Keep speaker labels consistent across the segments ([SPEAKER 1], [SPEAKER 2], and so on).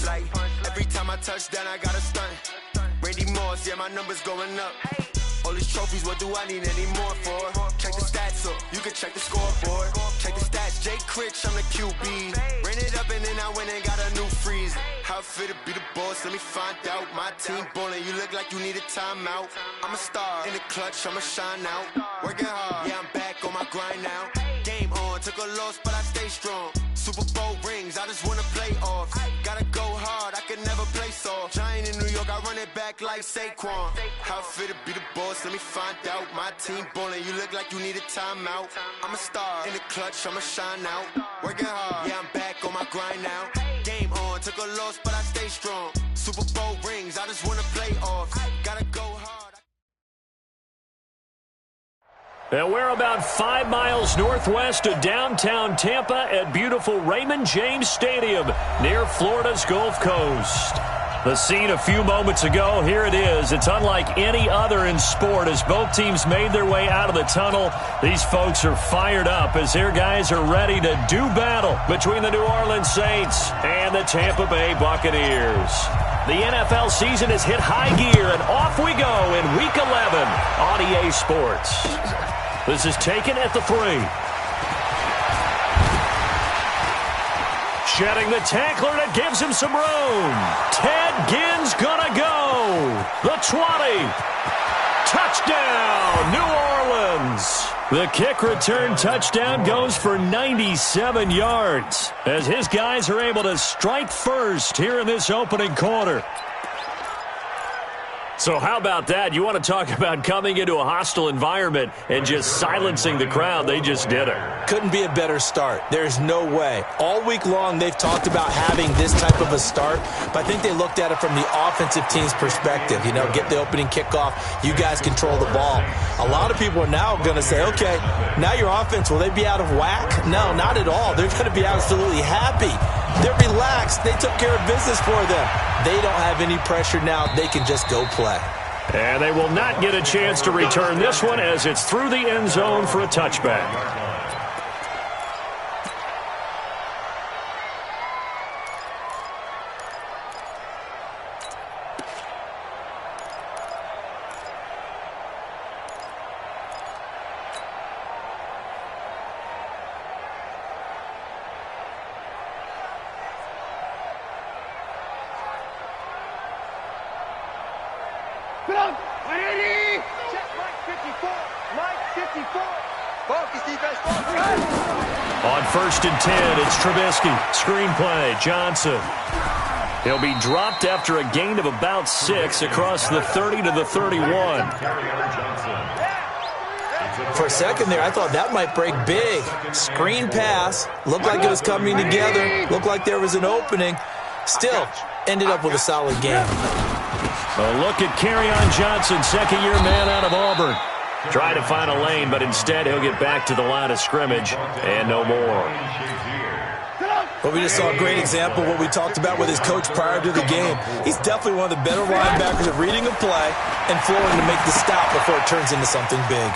[SPEAKER 1] like every time I touch down, I got a stunt. Randy Moss, yeah, my numbers going up. All these trophies, what do I need any more for? Check the stats up, you can check the scoreboard. Check the stats, Jay Critch, I'm the QB. Ran it up and then I went and got a new freeze. How it feel to be the boss, let me find out. My team ballin', you look like you need a timeout. I'm a star, in the clutch, I'ma shine out. Working hard, yeah, I'm back on my grind now. Game on, took a loss, but I stay strong. Super Bowl rings, I just wanna play off. Gotta go hard, I can never play soft. Giant in New York, I run it back like Saquon. How it feel to be the boss, let me find out. My team ballin', you look like you need a timeout. I'm a star, in the clutch, I'ma shine out. Working hard, yeah, I'm back on my grind now. Game on, took a loss, but I stay strong. Super Bowl rings, I just wanna play off. Gotta go hard.
[SPEAKER 2] And we're about 5 miles northwest of downtown Tampa at beautiful Raymond James Stadium near Florida's Gulf Coast. The scene a few moments ago, here it is. It's unlike any other in sport as both teams made their way out of the tunnel. These folks are fired up as their guys are ready to do battle between the New Orleans Saints and the Tampa Bay Buccaneers. The NFL season has hit high gear, and off we go in Week 11 on EA Sports. This is taken at the 3. Shedding the tackler, and it gives him some room. Ted Ginn's gonna go. The 20. Touchdown, New Orleans. The kick return touchdown goes for 97 yards as his guys are able to strike first here in this opening quarter. So how about that? You want to talk about coming into a hostile environment and just silencing the crowd. They just did it.
[SPEAKER 3] Couldn't be a better start. There's no way. All week long they've talked about having this type of a start, but I think they looked at it from the offensive team's perspective. You know, get the opening kickoff. You guys control the ball. A lot of people are now going to say, okay, now your offense, will they be out of whack? No, not at all. They're going to be absolutely happy. They're relaxed. They took care of business for them. They don't have any pressure now. They can just go play.
[SPEAKER 2] And they will not get a chance to return this one as it's through the end zone for a touchback. On 1st and 10, it's Trubisky. Screenplay, Johnson. He'll be dropped after a gain of about 6 across the 30 to the 31.
[SPEAKER 3] For a second there, I thought that might break big. Screen pass. Looked like it was coming together. Looked like there was an opening. Still, ended up with a solid game.
[SPEAKER 2] A look at Kerryon Johnson, second-year man out of Auburn. Try to find a lane, but instead he'll get back to the line of scrimmage and no more.
[SPEAKER 3] Well, we just saw a great example of what we talked about with his coach prior to the game. He's definitely one of the better linebackers at reading a play and flowing to make the stop before it turns into something big.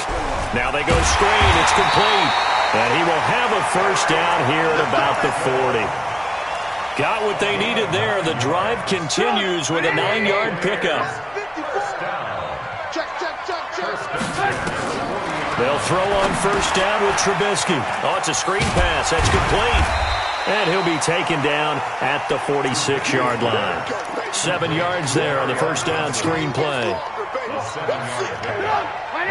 [SPEAKER 2] Now they go screen. It's complete. And he will have a first down here at about the 40. Got what they needed there. The drive continues with a 9-yard pickup. They'll throw on first down with Trubisky. Oh, it's a screen pass. That's complete. And he'll be taken down at the 46-yard line. 7 yards there on the first down screen play.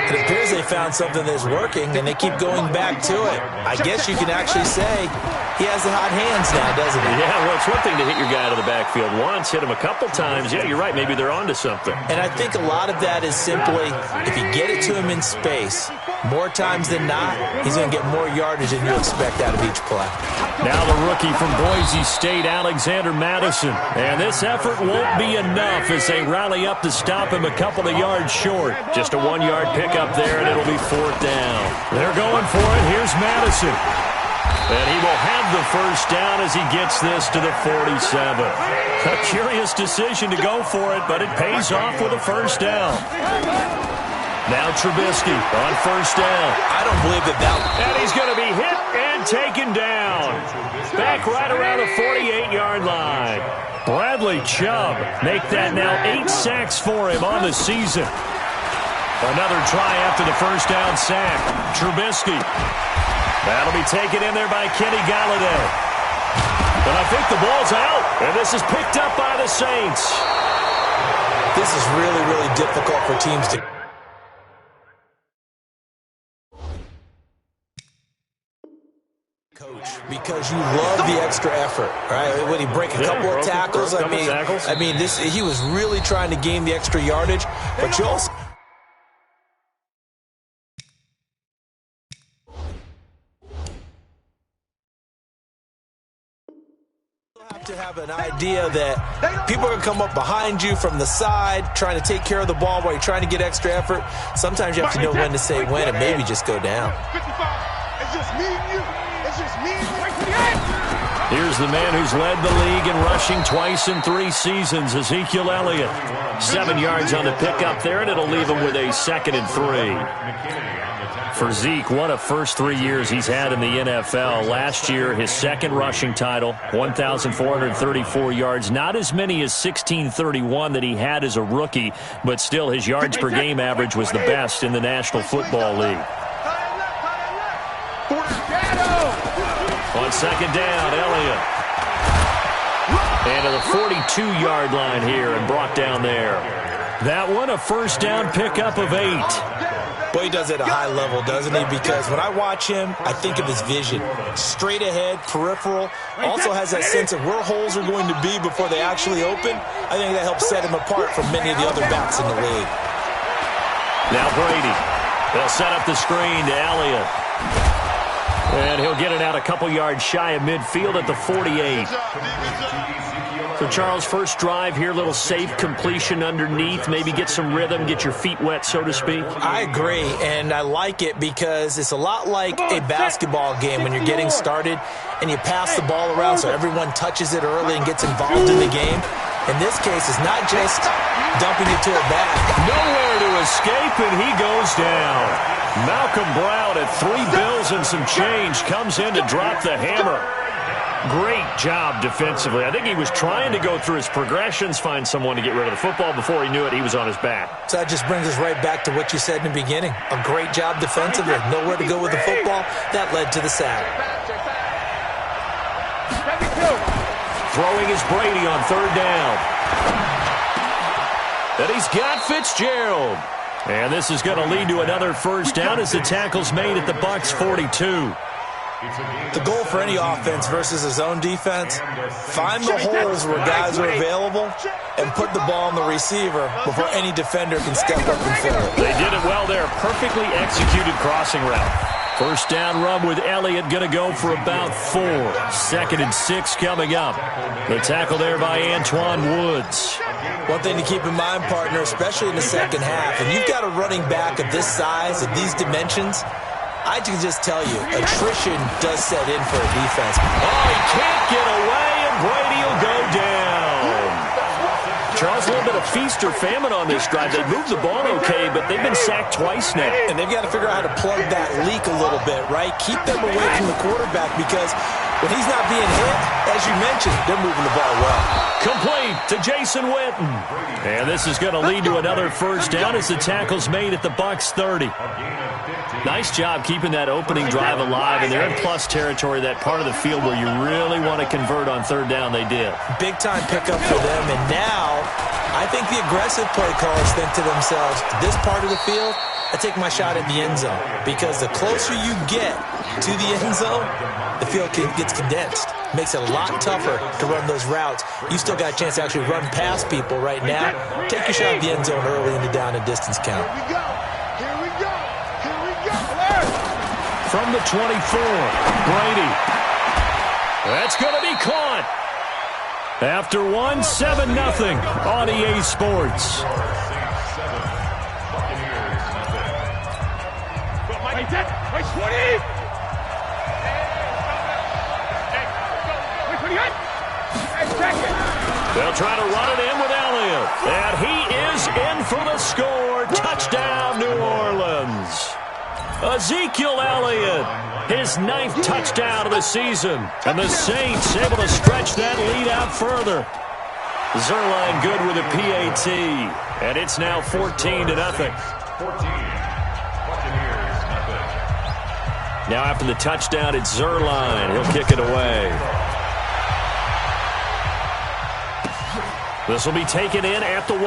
[SPEAKER 3] It appears they found something that's working, and they keep going back to it. I guess you can actually say he has the hot hands now, doesn't he?
[SPEAKER 2] Yeah, well, it's one thing to hit your guy out of the backfield once, hit him a couple times. Yeah, you're right. Maybe they're onto something.
[SPEAKER 3] And I think a lot of that is simply if you get it to him in space, more times than not, he's going to get more yardage than you expect out of each play.
[SPEAKER 2] Now the rookie from Boise State, Alexander Madison. And this effort won't be enough as they rally up to stop him a couple of yards short. Just a 1-yard pickup there, and it'll be 4th down. They're going for it. Here's Madison. And he will have the first down as he gets this to the 47. A curious decision to go for it, but it pays off with a first down. Now Trubisky on first down.
[SPEAKER 3] I don't believe that.
[SPEAKER 2] And he's going to be hit and taken down. Back right around the 48-yard line. Bradley Chubb make that now 8 sacks for him on the season. Another try after the first down sack. Trubisky. That'll be taken in there by Kenny Galladay. But I think the ball's out, and this is picked up by the Saints.
[SPEAKER 3] This is really, really difficult for teams to... coach, because you love the extra effort, right? When he break a couple of tackles, I mean, he was really trying to gain the extra yardage, but you also have to have an idea that people are going to come up behind you from the side, trying to take care of the ball while you're trying to get extra effort. Sometimes you have to know when to say when and maybe just go down.
[SPEAKER 4] It's just me and you.
[SPEAKER 2] Here's the man who's led the league in rushing twice in 3 seasons, Ezekiel Elliott. 7 yards on the pickup there, and it'll leave him with a 2nd and 3. For Zeke, what a first 3 years he's had in the NFL. Last year, his 2nd rushing title, 1,434 yards. Not as many as 1,631 that he had as a rookie, but still his yards per game average was the best in the National Football League. On 2nd down, Elliott. And to the 42-yard line here and brought down there. That one, a first down pickup of 8.
[SPEAKER 3] Boy, he does it at a high level, doesn't he? Because when I watch him, I think of his vision. Straight ahead, peripheral. Also has that sense of where holes are going to be before they actually open. I think that helps set him apart from many of the other backs in the league.
[SPEAKER 2] Now Brady. They'll set up the screen to Elliott. And he'll get it out a couple yards shy of midfield at the 48. So, Charles, first drive here, little safe completion underneath. Maybe get some rhythm, get your feet wet, so to speak.
[SPEAKER 3] I agree, and I like it because it's a lot like a basketball game when you're getting started and you pass the ball around so everyone touches it early and gets involved in the game. In this case, it's not just dumping it to a back.
[SPEAKER 2] Nowhere to escape, and he goes down. Malcolm Brown at $3 bills and some change comes in to drop the hammer. Great job defensively. I think he was trying to go through his progressions, find someone to get rid of the football. Before he knew it, he was on his back.
[SPEAKER 3] So that just brings us right back to what you said in the beginning. A great job defensively. Nowhere to go with the football. That led to the sack.
[SPEAKER 2] Throwing is Brady on 3rd down. And he's got Fitzgerald. And this is going to lead to another first down as the tackle's made at the Bucs 42.
[SPEAKER 3] The goal for any offense versus a zone defense, find the holes where guys are available and put the ball on the receiver before any defender can step up and fill it.
[SPEAKER 2] They did it well there. Perfectly executed crossing route. First down run with Elliott, going to go for about 4. 2nd and 6 coming up. The tackle there by Antoine Woods.
[SPEAKER 3] One thing to keep in mind, partner, especially in the second half, and you've got a running back of this size, of these dimensions, I can just tell you, attrition does set in for a defense.
[SPEAKER 2] Oh, he can't get away, and Brady will go down. Charles, a little bit of feast or famine on this drive. They moved the ball okay, but they've been sacked twice now.
[SPEAKER 3] And they've got to figure out how to plug that leak a little bit, right? Keep them away from the quarterback because when he's not being hit, as you mentioned, they're moving the ball well.
[SPEAKER 2] Complete to Jason Witten. And this is going to lead to another first down as the tackle's made at the Bucs 30. Nice job keeping that opening drive alive, and they're in plus territory, that part of the field where you really want to convert on 3rd down. They did.
[SPEAKER 3] Big-time pickup for them, and now I think the aggressive play callers think to themselves, this part of the field, I take my shot at the end zone, because the closer you get to the end zone, the field gets condensed. Makes it a lot tougher to run those routes. You still got a chance to actually run past people right now. Take your shot at the end zone early in the down and distance count.
[SPEAKER 4] Here we go.
[SPEAKER 2] From the 24, Brady. That's going to be caught. After 1, 7-0 on EA Sports. They'll try to run it in with Elliott. And he is in for the score. Touchdown, New Orleans. Ezekiel Elliott, his 9th touchdown of the season. And the Saints able to stretch that lead out further. Zerline good with a PAT, and it's now 14-0. Now after the touchdown, it's Zerline. He'll kick it away. This will be taken in at the 1.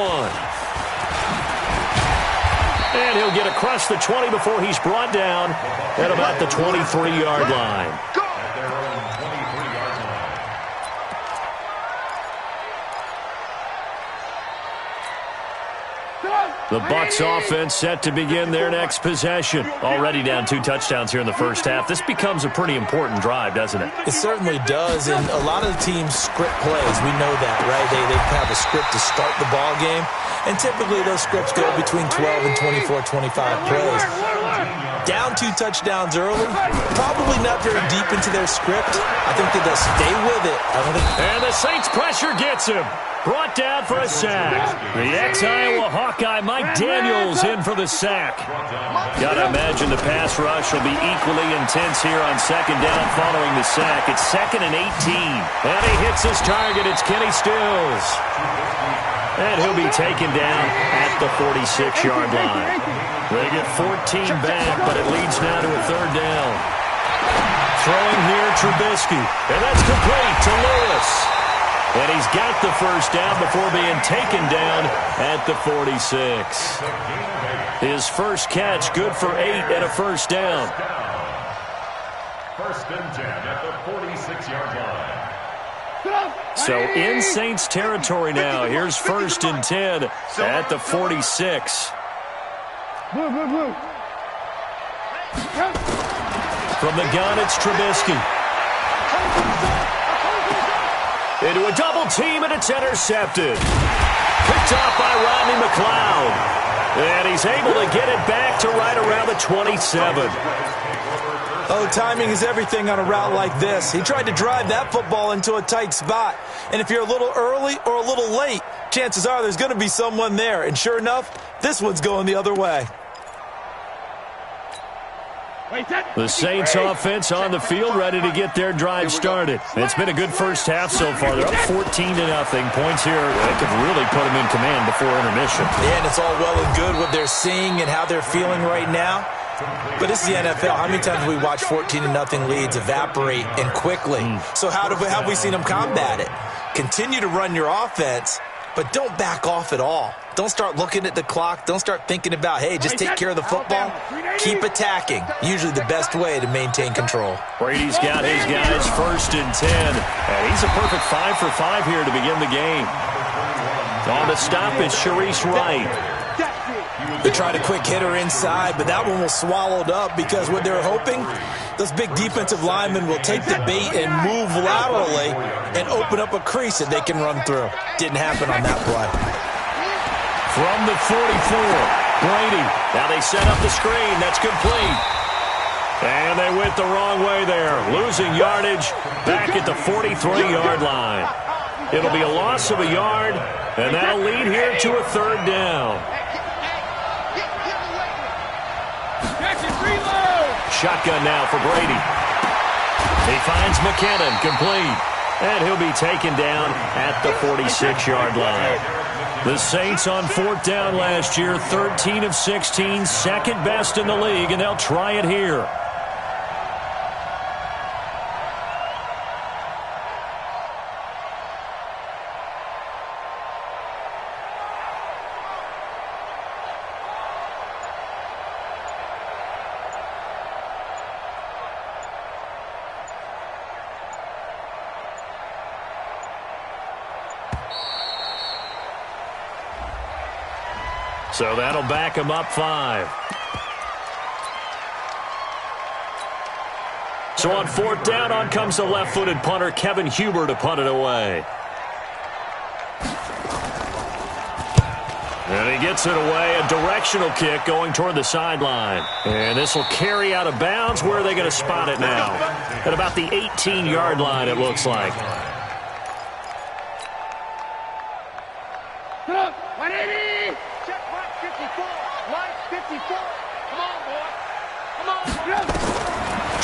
[SPEAKER 2] And he'll get across the 20 before he's brought down at about the 23-yard line. The Bucs offense set to begin their next possession. Already down 2 touchdowns here in the first half. This becomes a pretty important drive, doesn't it?
[SPEAKER 3] It certainly does, and a lot of the teams script plays. We know that, right? They have a script to start the ball game, and typically those scripts go between 12 and 24, 25 plays. Down 2 touchdowns early, probably not very deep into their script. I think that they'll stay with it.
[SPEAKER 2] And the Saints pressure gets him. Brought down for a sack. The ex-Iowa Hawkeye Mike Daniels in for the sack. Gotta imagine the pass rush will be equally intense here on second down following the sack. It's 2nd and 18. And he hits his target. It's Kenny Stills. And he'll be taken down at the 46-yard line. They get 14 back, but it leads now to a 3rd down. Throwing here, Trubisky. And that's complete to Lewis. And he's got the first down before being taken down at the 46. His first catch, good for 8 and a first down.
[SPEAKER 5] 1st and 10 at the 46-yard line.
[SPEAKER 2] So in Saints territory now. Here's 1st and 10 at the 46. From the gun, it's Trubisky. Into a double team, and it's intercepted. Picked off by Rodney McLeod. And he's able to get it back to right around the 27.
[SPEAKER 3] Oh, timing is everything on a route like this. He tried to drive that football into a tight spot. And if you're a little early or a little late, chances are there's going to be someone there. And sure enough, this one's going the other way.
[SPEAKER 2] The Saints offense on the field, ready to get their drive started. It's been a good first half so far. They're up 14-0. Points here that could really put them in command before intermission.
[SPEAKER 3] Yeah, and it's all well and good what they're seeing and how they're feeling right now. But it's the NFL. How many times have we watched 14-0 leads evaporate and quickly? So how have we seen them combat it? Continue to run your offense, but don't back off at all. Don't start looking at the clock. Don't start thinking about, hey, just take care of the football. Keep attacking. Usually the best way to maintain control.
[SPEAKER 2] Brady's got his guys 1st and 10. And he's a perfect 5 for 5 here to begin the game. On the stop is Sharice Wright.
[SPEAKER 3] They tried a quick hitter inside, but that one was swallowed up because what they're hoping, those big defensive linemen will take the bait and move laterally and open up a crease that they can run through. Didn't happen on that play.
[SPEAKER 2] From the 44, Brady. Now they set up the screen. That's complete. And they went the wrong way there. Losing yardage back at the 43-yard line. It'll be a loss of a yard, and that'll lead here to a 3rd down. Shotgun now for Brady. He finds McKinnon, complete. And he'll be taken down at the 46-yard line. The Saints on 4th down last year, 13 of 16, 2nd best in the league, and they'll try it here. So that'll back him up 5. So on 4th down, on comes the left-footed punter, Kevin Huber, to punt it away. And he gets it away, a directional kick going toward the sideline. And this will carry out of bounds. Where are they going to spot it now? At about the 18-yard line, it looks like.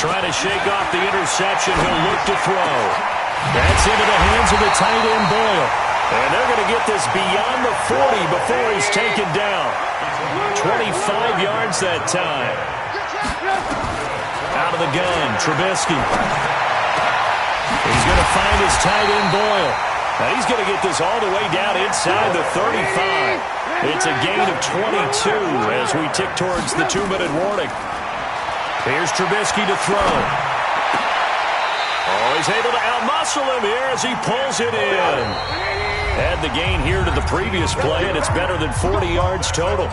[SPEAKER 2] Trying to shake off the interception. He'll look to throw. That's into the hands of the tight end, Boyle. And they're going to get this beyond the 40 before he's taken down. 25 yards that time. Out of the gun, Trubisky. He's going to find his tight end, Boyle. Now he's going to get this all the way down inside the 35. It's a gain of 22 as we tick towards the 2-minute warning. Here's Trubisky to throw. Oh, he's able to outmuscle him here as he pulls it in. Add the gain here to the previous play, and it's better than 40 yards total.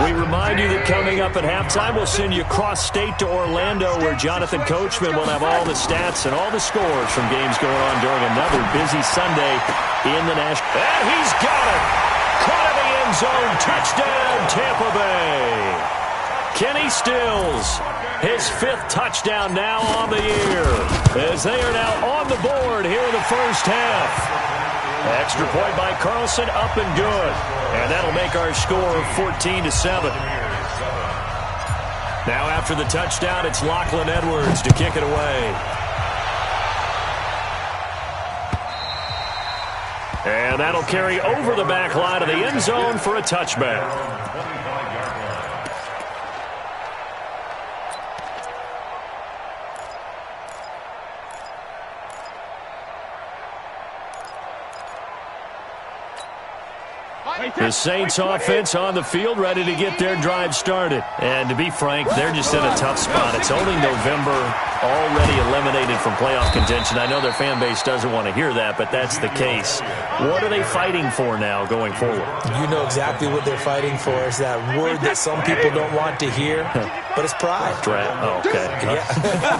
[SPEAKER 2] We remind you that coming up at halftime, we'll send you cross-state to Orlando, where Jonathan Coachman will have all the stats and all the scores from games going on during another busy Sunday in the National. And he's got it! Caught in the end zone. Touchdown, Tampa Bay. Kenny Stills, his 5th touchdown now on the year, as they are now on the board here in the first half. Extra point by Carlson, up and good. And that'll make our score 14-7. Now after the touchdown, it's Lachlan Edwards to kick it away. And that'll carry over the back line of the end zone for a touchback. The Saints offense on the field, ready to get their drive started. And to be frank, they're just in a tough spot. It's only November, already eliminated from playoff contention. I know their fan base doesn't want to hear that, but that's the case. What are they fighting for now going forward?
[SPEAKER 3] You know exactly what they're fighting for. Is that word that some people don't want to hear, but it's pride.
[SPEAKER 2] Draft. Oh, okay.
[SPEAKER 3] Yeah.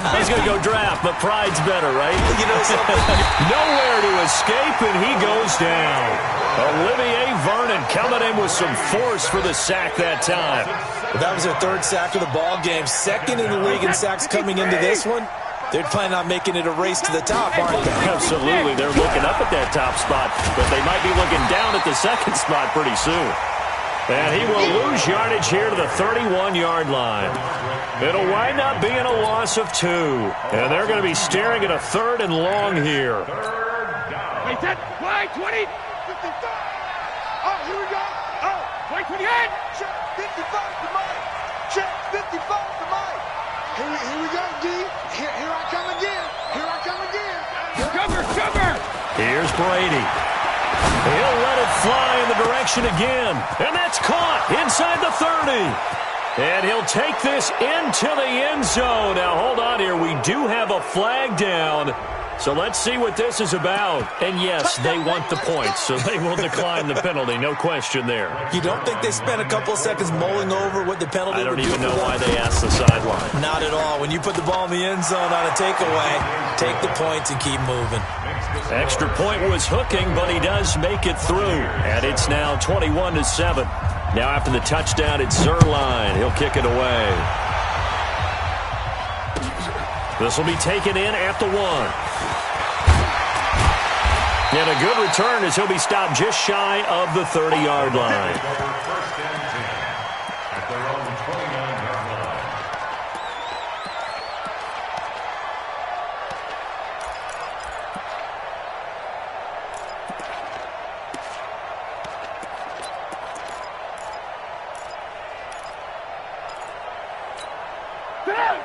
[SPEAKER 2] I was going to go draft, but pride's better, right?
[SPEAKER 3] You know something?
[SPEAKER 2] Nowhere to escape, and he goes down. Olivier Vernon coming in with some force for the sack that time.
[SPEAKER 3] Well, that was their 3rd sack of the ball game. 2nd in the league in sacks coming into this one. They're planning on making it a race to the top, aren't they?
[SPEAKER 2] Absolutely. They're looking up at that top spot, but they might be looking down at the 2nd spot pretty soon. And he will lose yardage here to the 31-yard line. It'll wind up being a loss of 2. And they're going to be staring at a 3rd and long here.
[SPEAKER 4] Wait, 20. Oh, here we go. Oh, 28. Check 55 to Mike. Check 55 to Mike. Here we go, D. Here I come again. Here I come again. Cover.
[SPEAKER 2] Here's Brady. He'll let it fly in the direction again. And that's caught inside the 30. And he'll take this into the end zone. Now, hold on here. We do have a flag down. So let's see what this is about. And yes, they want the points, so they will decline the penalty. No question there.
[SPEAKER 3] You don't think they spent a couple of seconds mulling over what the penalty would do?
[SPEAKER 2] I don't even know why they asked the sideline.
[SPEAKER 3] Not at all. When you put the ball in the end zone on a takeaway, take the points and keep moving.
[SPEAKER 2] Extra point was hooking, but he does make it through. And it's now 21-7. Now after the touchdown, it's Zuerlein. He'll kick it away. This will be taken in at the 1. And a good return as he'll be stopped just shy of the 30-yard line.
[SPEAKER 5] First and 10 at their own 29-yard line.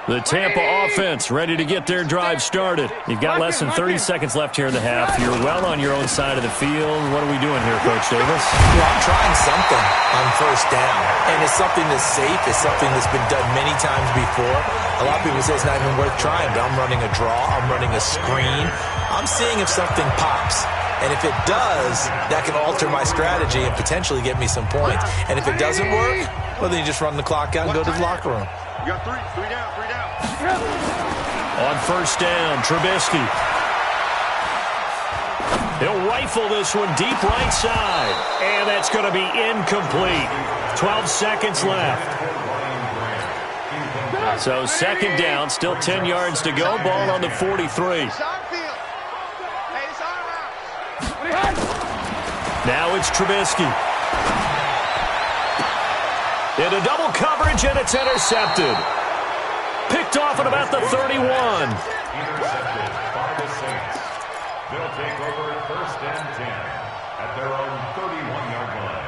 [SPEAKER 2] The Tampa offense ready to get their drive started. You've got less than 30 seconds left here in the half. You're well on your own side of the field. What are we doing here, Coach Davis?
[SPEAKER 3] Well, I'm trying something on first down. And it's something that's safe. It's something that's been done many times before. A lot of people say it's not even worth trying, but I'm running a draw. I'm running a screen. I'm seeing if something pops. And if it does, that can alter my strategy and potentially get me some points. And if it doesn't work, well, then you just run the clock out and go to the locker room.
[SPEAKER 4] You got three down.
[SPEAKER 2] On first down, Trubisky. He'll rifle this one deep right side. And that's going to be incomplete. 12 seconds left. So 2nd down, still 10 yards to go. Ball on the 43. Now it's Trubisky. Into double coverage, and it's intercepted. Picked off at about the 31.
[SPEAKER 5] They'll take over at 1st and 10 at their own 31-yard line.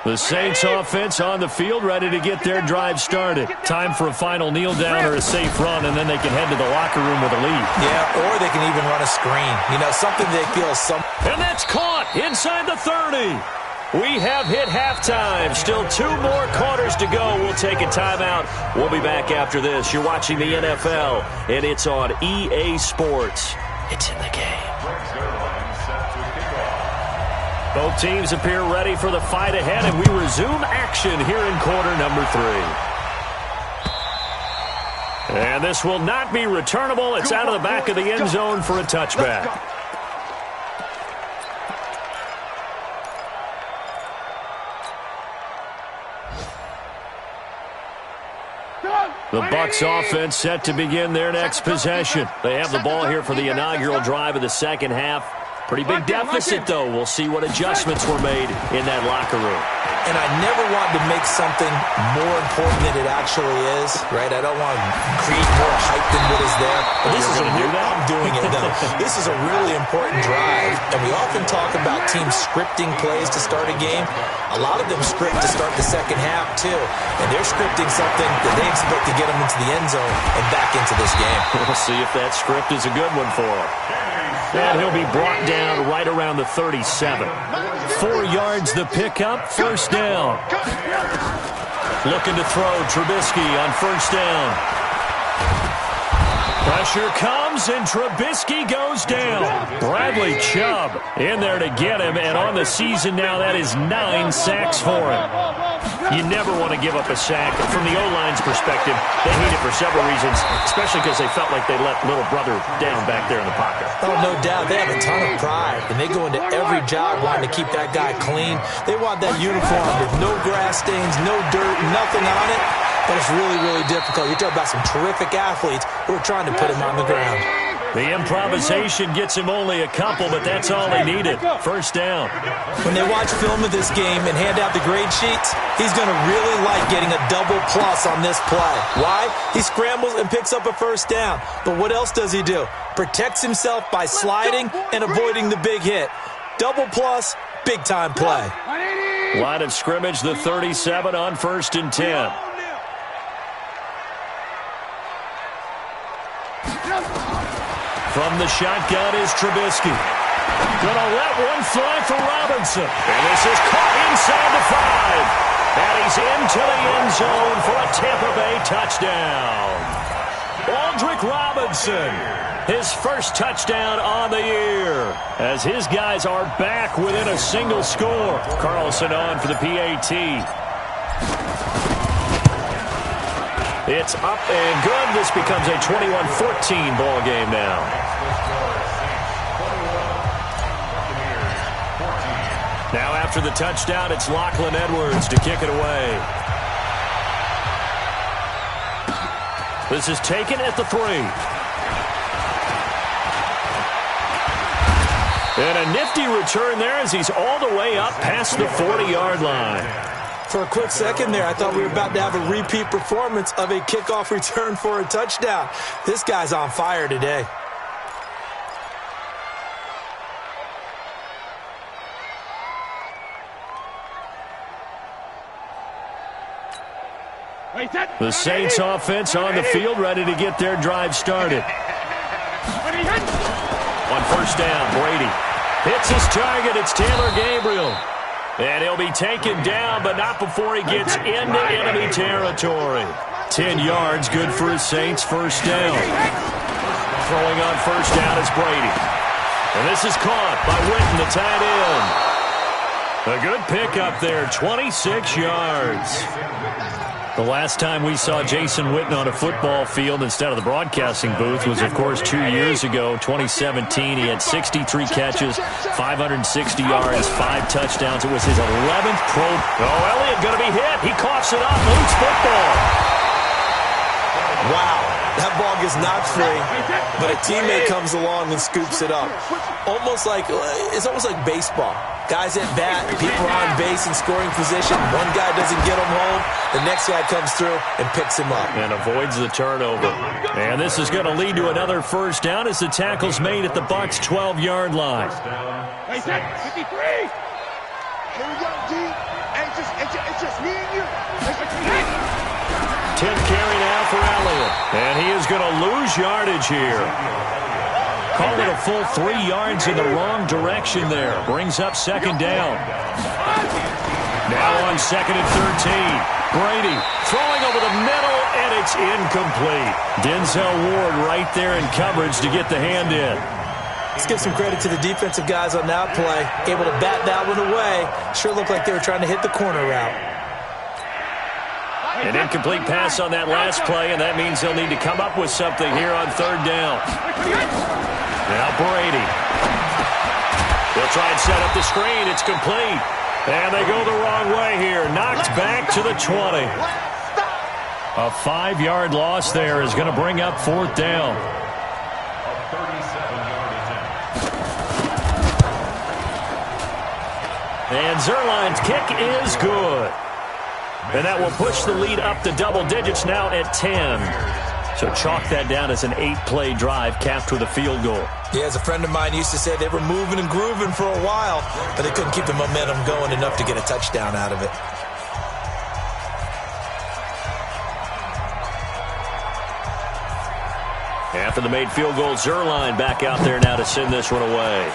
[SPEAKER 2] The Saints offense on the field, ready to get their drive started. Time for a final kneel down or a safe run, and then they can head to the locker room with a lead.
[SPEAKER 3] Yeah, or they can even run a screen. You know, something they feel
[SPEAKER 2] And that's caught inside the 30. We have hit halftime. Still 2 more quarters to go. We'll take a timeout. We'll be back after this. You're watching the NFL, and it's on EA Sports. It's in the game. Both teams appear ready for the fight ahead, and we resume action here in quarter number 3. And this will not be returnable. It's out of the back of the end zone for a touchback. The Bucs offense set to begin their next possession. They have the ball here for the inaugural drive of the second half. Pretty big deficit, though. We'll see what adjustments were made in that locker room.
[SPEAKER 3] And I never want to make something more important than it actually is, right? I don't want to create more hype than what is there. But this is I'm doing it, though. This is a really important drive, and we often talk about teams scripting plays to start a game. A lot of them script to start the second half, too. And they're scripting something that they expect to get them into the end zone and back into this game.
[SPEAKER 2] We'll see if that script is a good one for them. And he'll be brought down right around the 37. 4 yards the pickup, first down. Looking to throw, Trubisky on first down. Pressure comes, and Trubisky goes down. Bradley Chubb in there to get him, and on the season now, that is 9 sacks for him. You never want to give up a sack. From the O-line's perspective, they hate it for several reasons, especially because they felt like they let little brother down back there in the pocket.
[SPEAKER 3] Oh, no doubt. They have a ton of pride, and they go into every job wanting to keep that guy clean. They want that uniform with no grass stains, no dirt, nothing on it. But it's really, really difficult. You're talking about some terrific athletes who are trying to put him on the ground.
[SPEAKER 2] The improvisation gets him only a couple, but that's all he needed. First down.
[SPEAKER 3] When they watch film of this game and hand out the grade sheets, he's going to really like getting a double plus on this play. Why? He scrambles and picks up a first down. But what else does he do? Protects himself by sliding and avoiding the big hit. Double plus, big-time play.
[SPEAKER 2] Line of scrimmage, the 37 on 1st and 10. From the shotgun is Trubisky. Gonna let one fly for Robinson. And this is caught inside the 5. And he's into the end zone for a Tampa Bay touchdown. Aldrick Robinson, his first touchdown on the year, as his guys are back within a single score. Carlson on for the PAT. It's up and good. This becomes a 21-14 ball game now. Now after the touchdown, it's Lachlan Edwards to kick it away. This is taken at the 3. And a nifty return there as he's all the way up past the 40-yard line.
[SPEAKER 3] For a quick second there, I thought we were about to have a repeat performance of a kickoff return for a touchdown. This guy's on fire today.
[SPEAKER 2] The Saints offense on the field, ready to get their drive started. On first down, Brady hits his target. It's Taylor Gabriel. And he'll be taken down, but not before he gets into enemy territory. 10 yards, good for his Saints, first down. Throwing on first down is Brady. And this is caught by Witten, the tight end. A good pickup there, 26 yards. The last time we saw Jason Witten on a football field instead of the broadcasting booth was, of course, 2 years ago, 2017. He had 63 catches, 560 yards, 5 touchdowns. It was his 11th pro. Oh, Elliott going to be hit. He coughs it up, loose football.
[SPEAKER 3] Wow. That ball gets knocked free, but a teammate comes along and scoops it up. It's almost like baseball. Guys at bat, people are on base in scoring position. One guy doesn't get him home. The next guy comes through and picks him up.
[SPEAKER 2] And avoids the turnover. And this is going to lead to another first down as the tackle's made at the Bucs' 12-yard line.
[SPEAKER 4] Hey, 53! Here we go, D. It's just me and you.
[SPEAKER 2] 10th carry now for Elliott. And he is going to lose yardage here. Call it a full 3 yards in the wrong direction there. Brings up second down. Now on 2nd and 13. Brady throwing over the middle, and it's incomplete. Denzel Ward right there in coverage to get the hand in.
[SPEAKER 3] Let's give some credit to the defensive guys on that play. Able to bat that one away. Sure looked like they were trying to hit the corner route.
[SPEAKER 2] An incomplete pass on that last play, and that means they'll need to come up with something here on 3rd down. Now Brady. They'll try and set up the screen. It's complete. And they go the wrong way here. Knocked back to the 20. A 5-yard loss there is going to bring up 4th down. And Zerline's kick is good. And that will push the lead up to double digits now at 10. So chalk that down as an 8-play drive capped with a field goal.
[SPEAKER 3] Yeah, as a friend of mine used to say, they were moving and grooving for a while, but they couldn't keep the momentum going enough to get a touchdown out of it.
[SPEAKER 2] After the made field goal, Zerline back out there now to send this one away.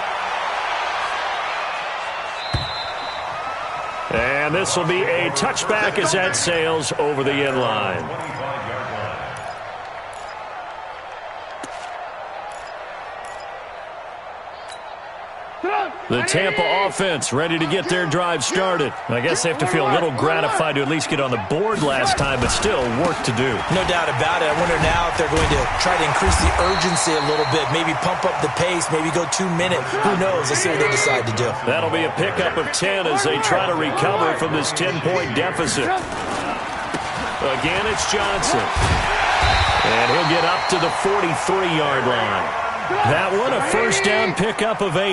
[SPEAKER 2] And this will be a touchback as that sails over the end line. The Tampa offense ready to get their drive started. I guess they have to feel a little gratified to at least get on the board last time, but still work to do.
[SPEAKER 3] No doubt about it. I wonder now if they're going to try to increase the urgency a little bit, maybe pump up the pace, maybe go 2 minutes. Who knows? Let's see what they decide to do.
[SPEAKER 2] That'll be a pickup of 10 as they try to recover from this 10-point deficit. Again, it's Johnson. And he'll get up to the 43-yard line. That one, a first down pickup of 8.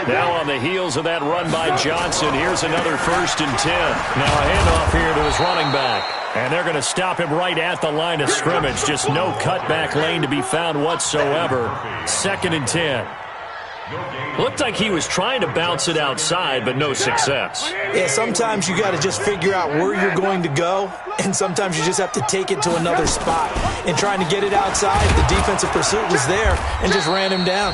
[SPEAKER 2] Now on the heels of that run by Johnson, here's another 1st and 10. Now a handoff here to his running back. And they're going to stop him right at the line of scrimmage. Just no cutback lane to be found whatsoever. 2nd and 10. Looked like he was trying to bounce it outside, but no success.
[SPEAKER 3] Yeah, sometimes you got to just figure out where you're going to go, and sometimes you just have to take it to another spot. And trying to get it outside, the defensive pursuit was there and just ran him down.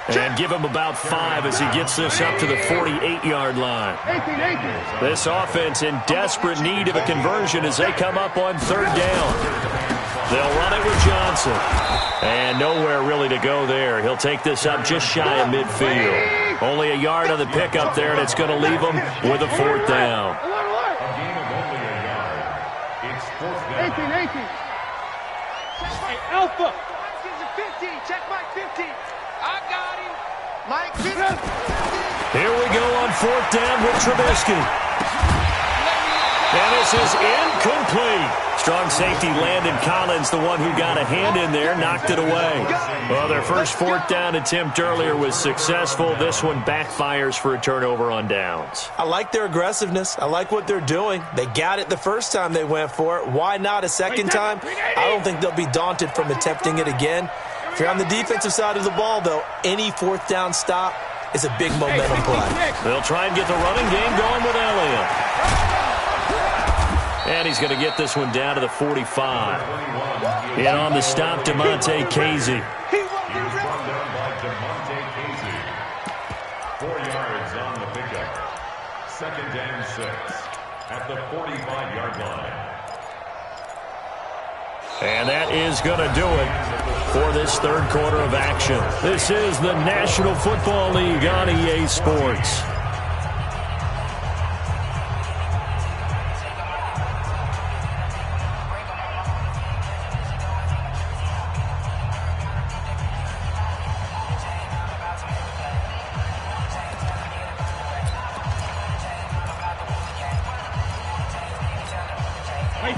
[SPEAKER 2] And give him about 5 as he gets this up to the 48-yard line. This offense in desperate need of a conversion as they come up on 3rd down. They'll run it with Johnson. And nowhere really to go there. He'll take this up just shy of midfield. Only a yard on the pickup there, and it's going to leave him with a 4th down.
[SPEAKER 5] A game of only a yard. It's 4th down.
[SPEAKER 4] 18. Hey, Alpha. 15. Check Mike 15. I got him. Mike 15.
[SPEAKER 2] Here we go on 4th down with Trubisky. And this is incomplete. Strong safety Landon Collins, the one who got a hand in there, knocked it away. Well, their first 4th down attempt earlier was successful. This one backfires for a turnover on downs.
[SPEAKER 3] I like their aggressiveness. I like what they're doing. They got it the first time they went for it. Why not a second time? I don't think they'll be daunted from attempting it again. If you're on the defensive side of the ball, though, any 4th down stop is a big momentum play.
[SPEAKER 2] They'll try and get the running game going with Elliott. And he's going to get this one down to the 45. And on the stop, DeMonte Casey.
[SPEAKER 5] He was brought down by DeMonte Casey. 4 yards on the pickup. 2nd and 6 at the 45-yard line.
[SPEAKER 2] And that is going to do it for this 3rd quarter of action. This is the National Football League on EA Sports.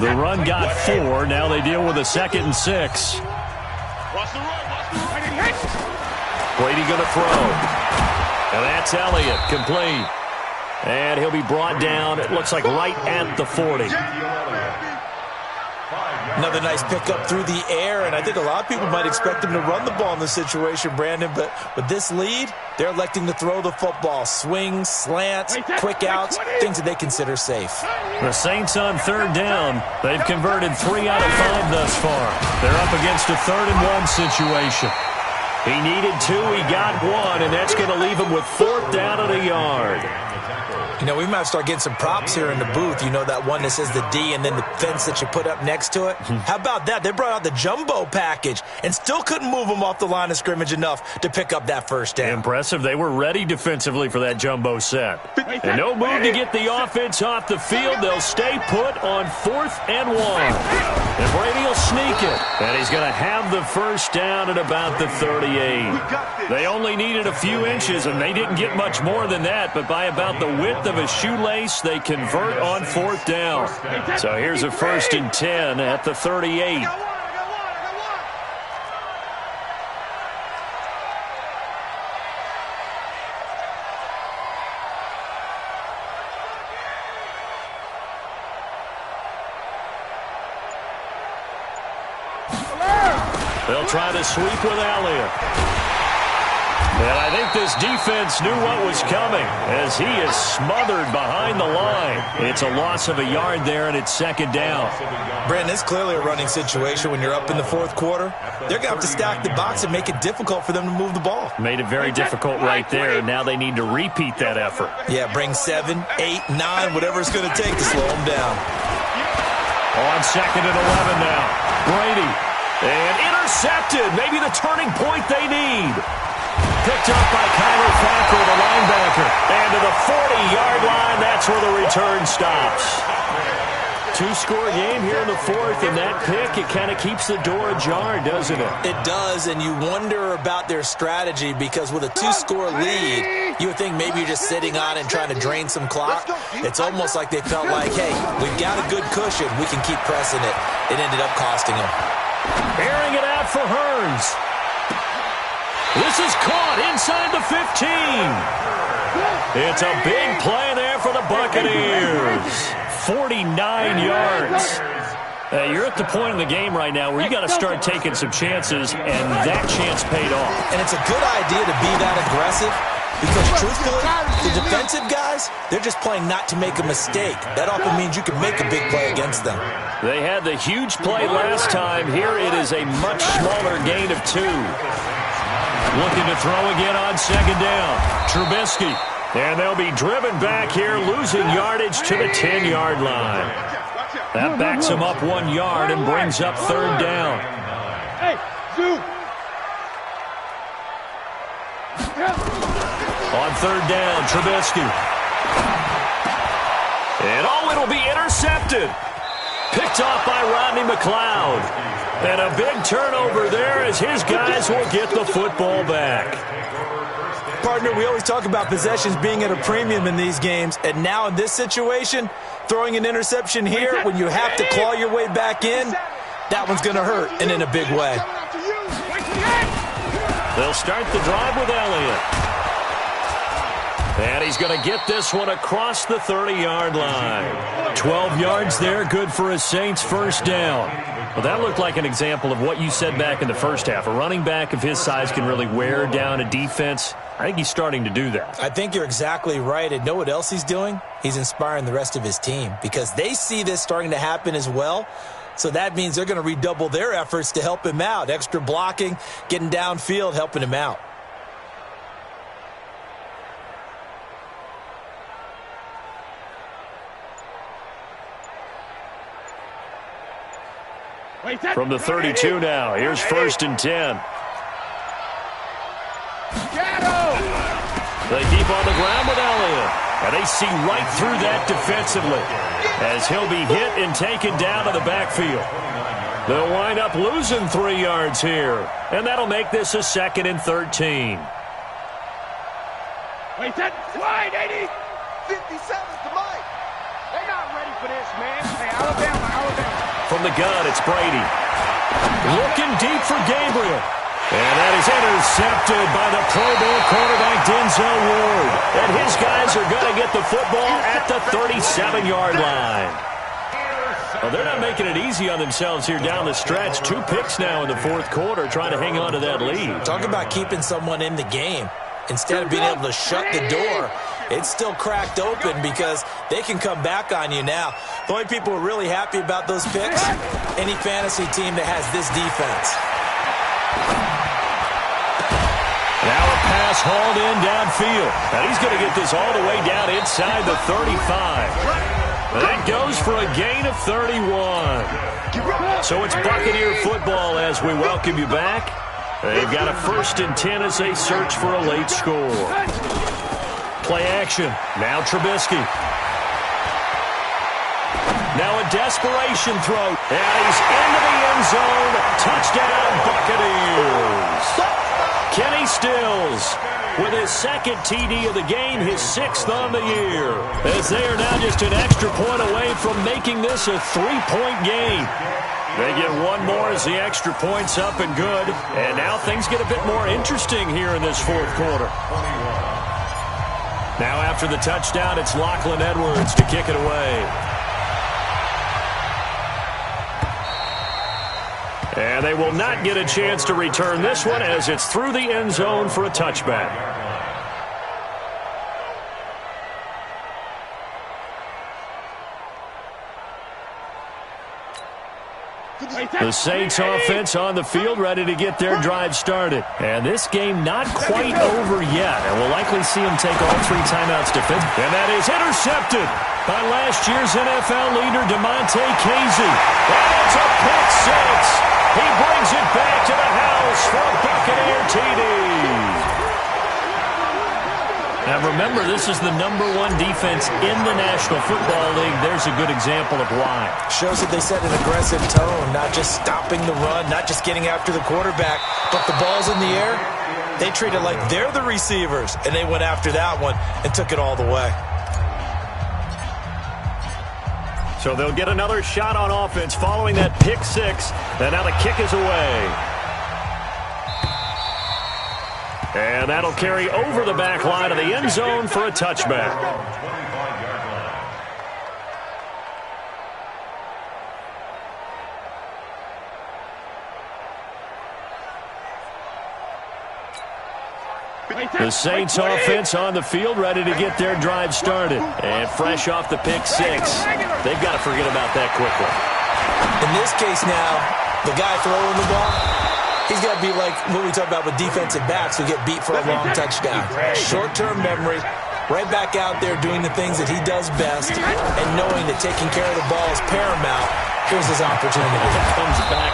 [SPEAKER 2] The run got 4. Now they deal with a 2nd and 6. Brady going to throw. And that's Elliott, complete. And he'll be brought down, it looks like right at the 40.
[SPEAKER 3] Another nice pickup through the air, and I think a lot of people might expect him to run the ball in this situation, Brandon, but with this lead, they're electing to throw the football. Swings, slants, quick outs, things that they consider safe.
[SPEAKER 2] The Saints on 3rd down. They've converted 3 out of 5 thus far. They're up against a 3rd and 1 situation. He needed 2, he got 1, and that's going to leave him with 4th down at a yard.
[SPEAKER 3] You know, we might start getting some props here in the booth. You know, that one that says the D and then the fence that you put up next to it? How about that? They brought out the jumbo package and still couldn't move them off the line of scrimmage enough to pick up that 1st down.
[SPEAKER 2] Impressive. They were ready defensively for that jumbo set. And no move to get the offense off the field. They'll stay put on 4th and 1. And Brady will sneak it. And he's going to have the 1st down at about the 38. They only needed a few inches, and they didn't get much more than that, but by about the width of a shoelace, they convert on 4th down. So here's a 1st and 10 at the 38. They'll try to sweep with Elliott. And I think this defense knew what was coming as he is smothered behind the line. It's a loss of a yard there, and it's 2nd down.
[SPEAKER 3] Brandon, it's clearly a running situation when you're up in the 4th quarter. They're going to have to stack the box and make it difficult for them to move the ball.
[SPEAKER 2] Made it very difficult right there. Now they need to repeat that effort.
[SPEAKER 3] Yeah, bring 7, 8, 9, whatever it's going to take to slow them down.
[SPEAKER 2] On 2nd and 11 now. Brady. And intercepted. Maybe the turning point they need. Picked up by Kyler Fackrell, the linebacker. And to the 40-yard line, that's where the return stops. 2-score game here in the 4th, and that pick, it kind of keeps the door ajar, doesn't it?
[SPEAKER 3] It does, and you wonder about their strategy because with a 2-score lead, you would think maybe you're just sitting on and trying to drain some clock. It's almost like they felt like, hey, we've got a good cushion. We can keep pressing it. It ended up costing them.
[SPEAKER 2] Airing it out for Hearns. This is caught inside the 15. It's a big play there for the Buccaneers. 49 yards. You're at the point in the game right now where you got to start taking some chances, and that chance paid off.
[SPEAKER 3] And it's a good idea to be that aggressive because, truthfully, the defensive guys, they're just playing not to make a mistake. That often means you can make a big play against them.
[SPEAKER 2] They had the huge play last time. Here it is a much smaller gain of 2. Looking to throw again on 2nd down. Trubisky. And they'll be driven back here, losing yardage to the 10-yard line. That backs them up 1 yard and brings up 3rd down.
[SPEAKER 4] Hey, Zoo.
[SPEAKER 2] On 3rd down, Trubisky. And it'll be intercepted. Picked off by Rodney McLeod. And a big turnover there as his guys will get the football back.
[SPEAKER 3] Partner, we always talk about possessions being at a premium in these games, and now in this situation, throwing an interception here when you have to claw your way back in, that one's going to hurt, and in a big way.
[SPEAKER 2] They'll start the drive with Elliott. And he's going to get this one across the 30-yard line. 12 yards there, good for a Saints 1st down. Well, that looked like an example of what you said back in the first half. A running back of his size can really wear down a defense. I think he's starting to do that.
[SPEAKER 3] I think you're exactly right. And know what else he's doing? He's inspiring the rest of his team because they see this starting to happen as well. So that means they're going to redouble their efforts to help him out. Extra blocking, getting downfield, helping him out.
[SPEAKER 2] From the 32 now, here's 1st and 10. They keep on the ground with Elliott. And they see right through that defensively as he'll be hit and taken down to the backfield. They'll wind up losing 3 yards here. And that'll make this a 2nd and 13.
[SPEAKER 4] Wait, that wide, 80. 57's the mic. They're not ready for this, man. Hey,
[SPEAKER 2] From the gun, it's Brady. Looking deep for Gabriel. And that is intercepted by the Pro Bowl quarterback Denzel Ward. And his guys are going to get the football at the 37-yard line. Well, they're not making it easy on themselves here down the stretch. 2 picks now in the fourth quarter, trying to hang on to that lead.
[SPEAKER 3] Talk about keeping someone in the game. Instead of being able to shut the door, it's still cracked open because they can come back on you now. The only people who are really happy about those picks, any fantasy team that has this defense.
[SPEAKER 2] Now a pass hauled in downfield. And he's going to get this all the way down inside the 35. That goes for a gain of 31. So it's Buccaneer football as we welcome you back. They've got a 1st and 10 as they search for a late score. Play action. Now Trubisky. Now a desperation throw. And he's into the end zone. Touchdown, Buccaneers. Kenny Stills with his 2nd TD of the game, his 6th on the year. As they are now just an extra point away from making this a 3-point game. They get one more as the extra point's up and good. And now things get a bit more interesting here in this fourth quarter. Now after the touchdown, it's Lachlan Edwards to kick it away. And they will not get a chance to return this one as it's through the end zone for a touchback. The Saints offense on the field, ready to get their drive started. And this game not quite over yet. And we'll likely see them take all 3 timeouts defense. And that is intercepted by last year's NFL leader, DeMonte Casey. And it's a pick 6. He brings it back to the house for a Buccaneer TD. Now remember, this is the #1 defense in the National Football League. There's a good example of why.
[SPEAKER 3] Shows that they set an aggressive tone, not just stopping the run, not just getting after the quarterback, but the ball's in the air. They treat it like they're the receivers, and they went after that one and took it all the way.
[SPEAKER 2] So they'll get another shot on offense following that pick 6, and now the kick is away. And that'll carry over the back line of the end zone for a touchback. The Saints offense on the field, ready to get their drive started. And fresh off the pick 6, they've got to forget about that quickly.
[SPEAKER 3] In this case now, the guy throwing the ball, he's got to be like what we talk about with defensive backs who get beat for a long touchdown. Short-term memory, right back out there doing the things that he does best, and knowing that taking care of the ball is paramount. Here's his opportunity.
[SPEAKER 2] Comes back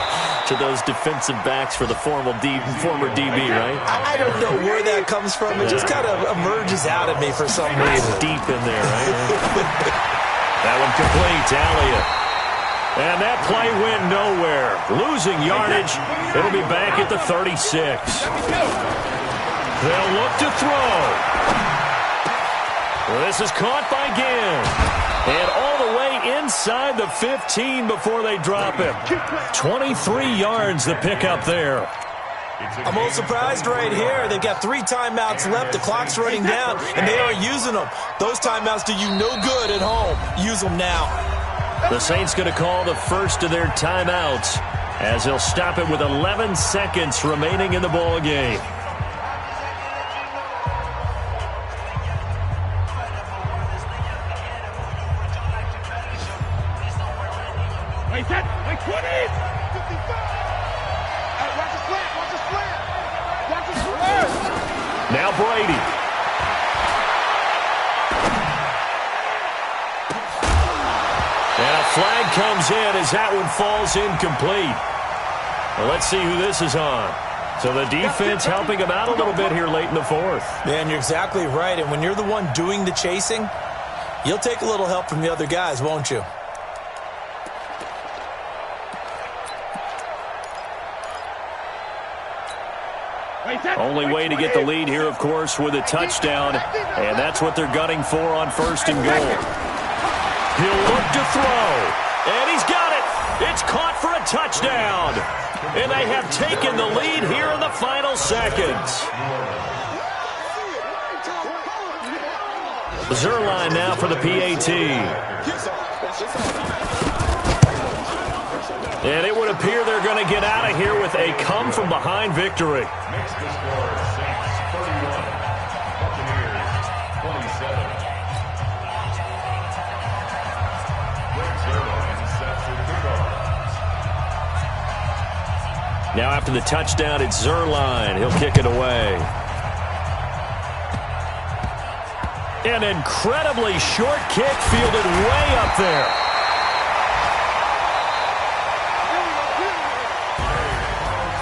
[SPEAKER 2] to those defensive backs for the former DB, right?
[SPEAKER 3] I don't know where that comes from. It just kind of emerges out of me for some reason.
[SPEAKER 2] Deep in there, right? That one complete, Elliott. And that play went nowhere. Losing yardage. It'll be back at the 36. They'll look to throw. This is caught by Ginn. And all the way inside the 15 before they drop him. 23 yards the pickup there.
[SPEAKER 3] I'm a little surprised right here. They've got 3 timeouts left. The clock's running down, and they aren't using them. Those timeouts do you no good at home. Use them now.
[SPEAKER 2] The Saints going to call the first of their timeouts as they'll stop it with 11 seconds remaining in the ball game.
[SPEAKER 4] Wait, that, wait, 20! 55! Watch the slant, watch the slant! Watch the slant!
[SPEAKER 2] Now Brady. And a flag comes in as that one falls incomplete. Well, let's see who this is on. So the defense helping him out a little bit here late in the fourth.
[SPEAKER 3] Man, you're exactly right. And when you're the one doing the chasing, you'll take a little help from the other guys, won't you?
[SPEAKER 2] Only way to get the lead here, of course, with a touchdown. And that's what they're gunning for on 1st and goal. He'll look to throw. It's caught for a touchdown. And they have taken the lead here in the final seconds. Zerline now for the PAT. And it would appear they're going to get out of here with a come-from-behind victory.
[SPEAKER 5] Makes the score Saints 31, Buccaneers 27. Greg Zerline sets the kickoff.
[SPEAKER 2] Now after the touchdown, it's Zerline. He'll kick it away. An incredibly short kick fielded way up there.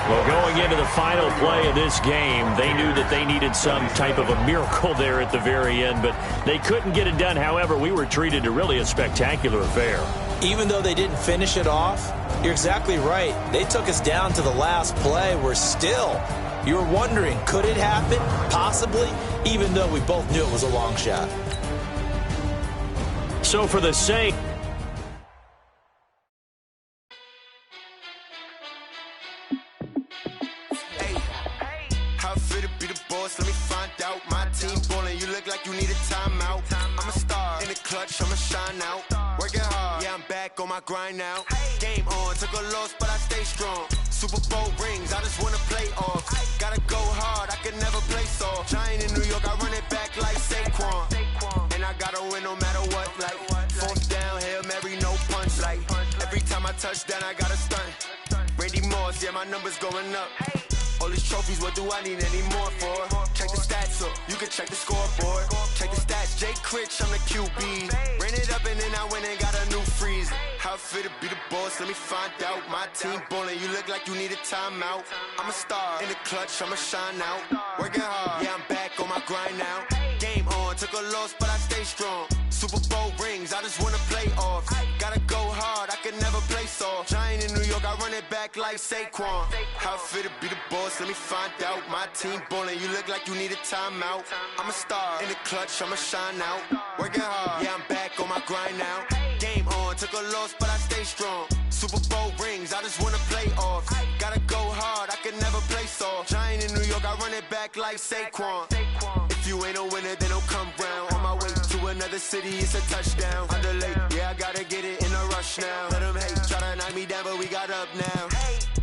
[SPEAKER 2] Well, going into the final play of this game, they knew that they needed some type of a miracle there at the very end, but they couldn't get it done. However, we were treated to really a spectacular affair.
[SPEAKER 3] Even though they didn't finish it off, you're exactly right. They took us down to the last play. We're still, you were wondering, could it happen? Possibly, even though we both knew it was a long shot.
[SPEAKER 2] So for the Saints,
[SPEAKER 1] let me find out. My team ballin', you look like you need a timeout. I'm a star in the clutch, I'ma shine out. Working hard, yeah, I'm back on my grind now. Game on, took a loss, but I stay strong. Super Bowl rings, I just wanna play off. Gotta go hard, I can never play soft. Giant in New York, I run it back like Saquon. And I gotta win no matter what, like fourth down, Hail Mary, no punch. Like every time I touch down, I gotta stunt. Randy Moss, yeah, my numbers going up. All these trophies, what do I need any more for? Check the stats up, you can check the scoreboard. Check the stats, Jake Critch, I'm the QB. Ran it up and then I went and got a new freeze. How it feel to be the boss, let me find out. My team ballin', you look like you need a timeout. I'm a star in the clutch, I'ma shine out. Working hard, yeah, I'm back on my grind now. Game on, took a loss, but I stay strong. Super Bowl rings, I just wanna play off. Gotta go hard, I can never play soft. Giant in New York, I run it back like Saquon. How it feel to be the boss, let me find out. My team ballin', you look like you need a timeout. I'm a star in the clutch, I'ma shine out. Working hard, yeah, I'm back on my grind now. Game on, took a loss, but I stay strong. Super Bowl rings, I just wanna play off. Gotta go hard, I can never play soft. Giant in New York, I run it back like Saquon. If you ain't a winner, then don't come round. On my way to another city, it's a touchdown. Underlay, yeah, I gotta get it in a rush now. Let them hate, try to knock me down, but we got up now.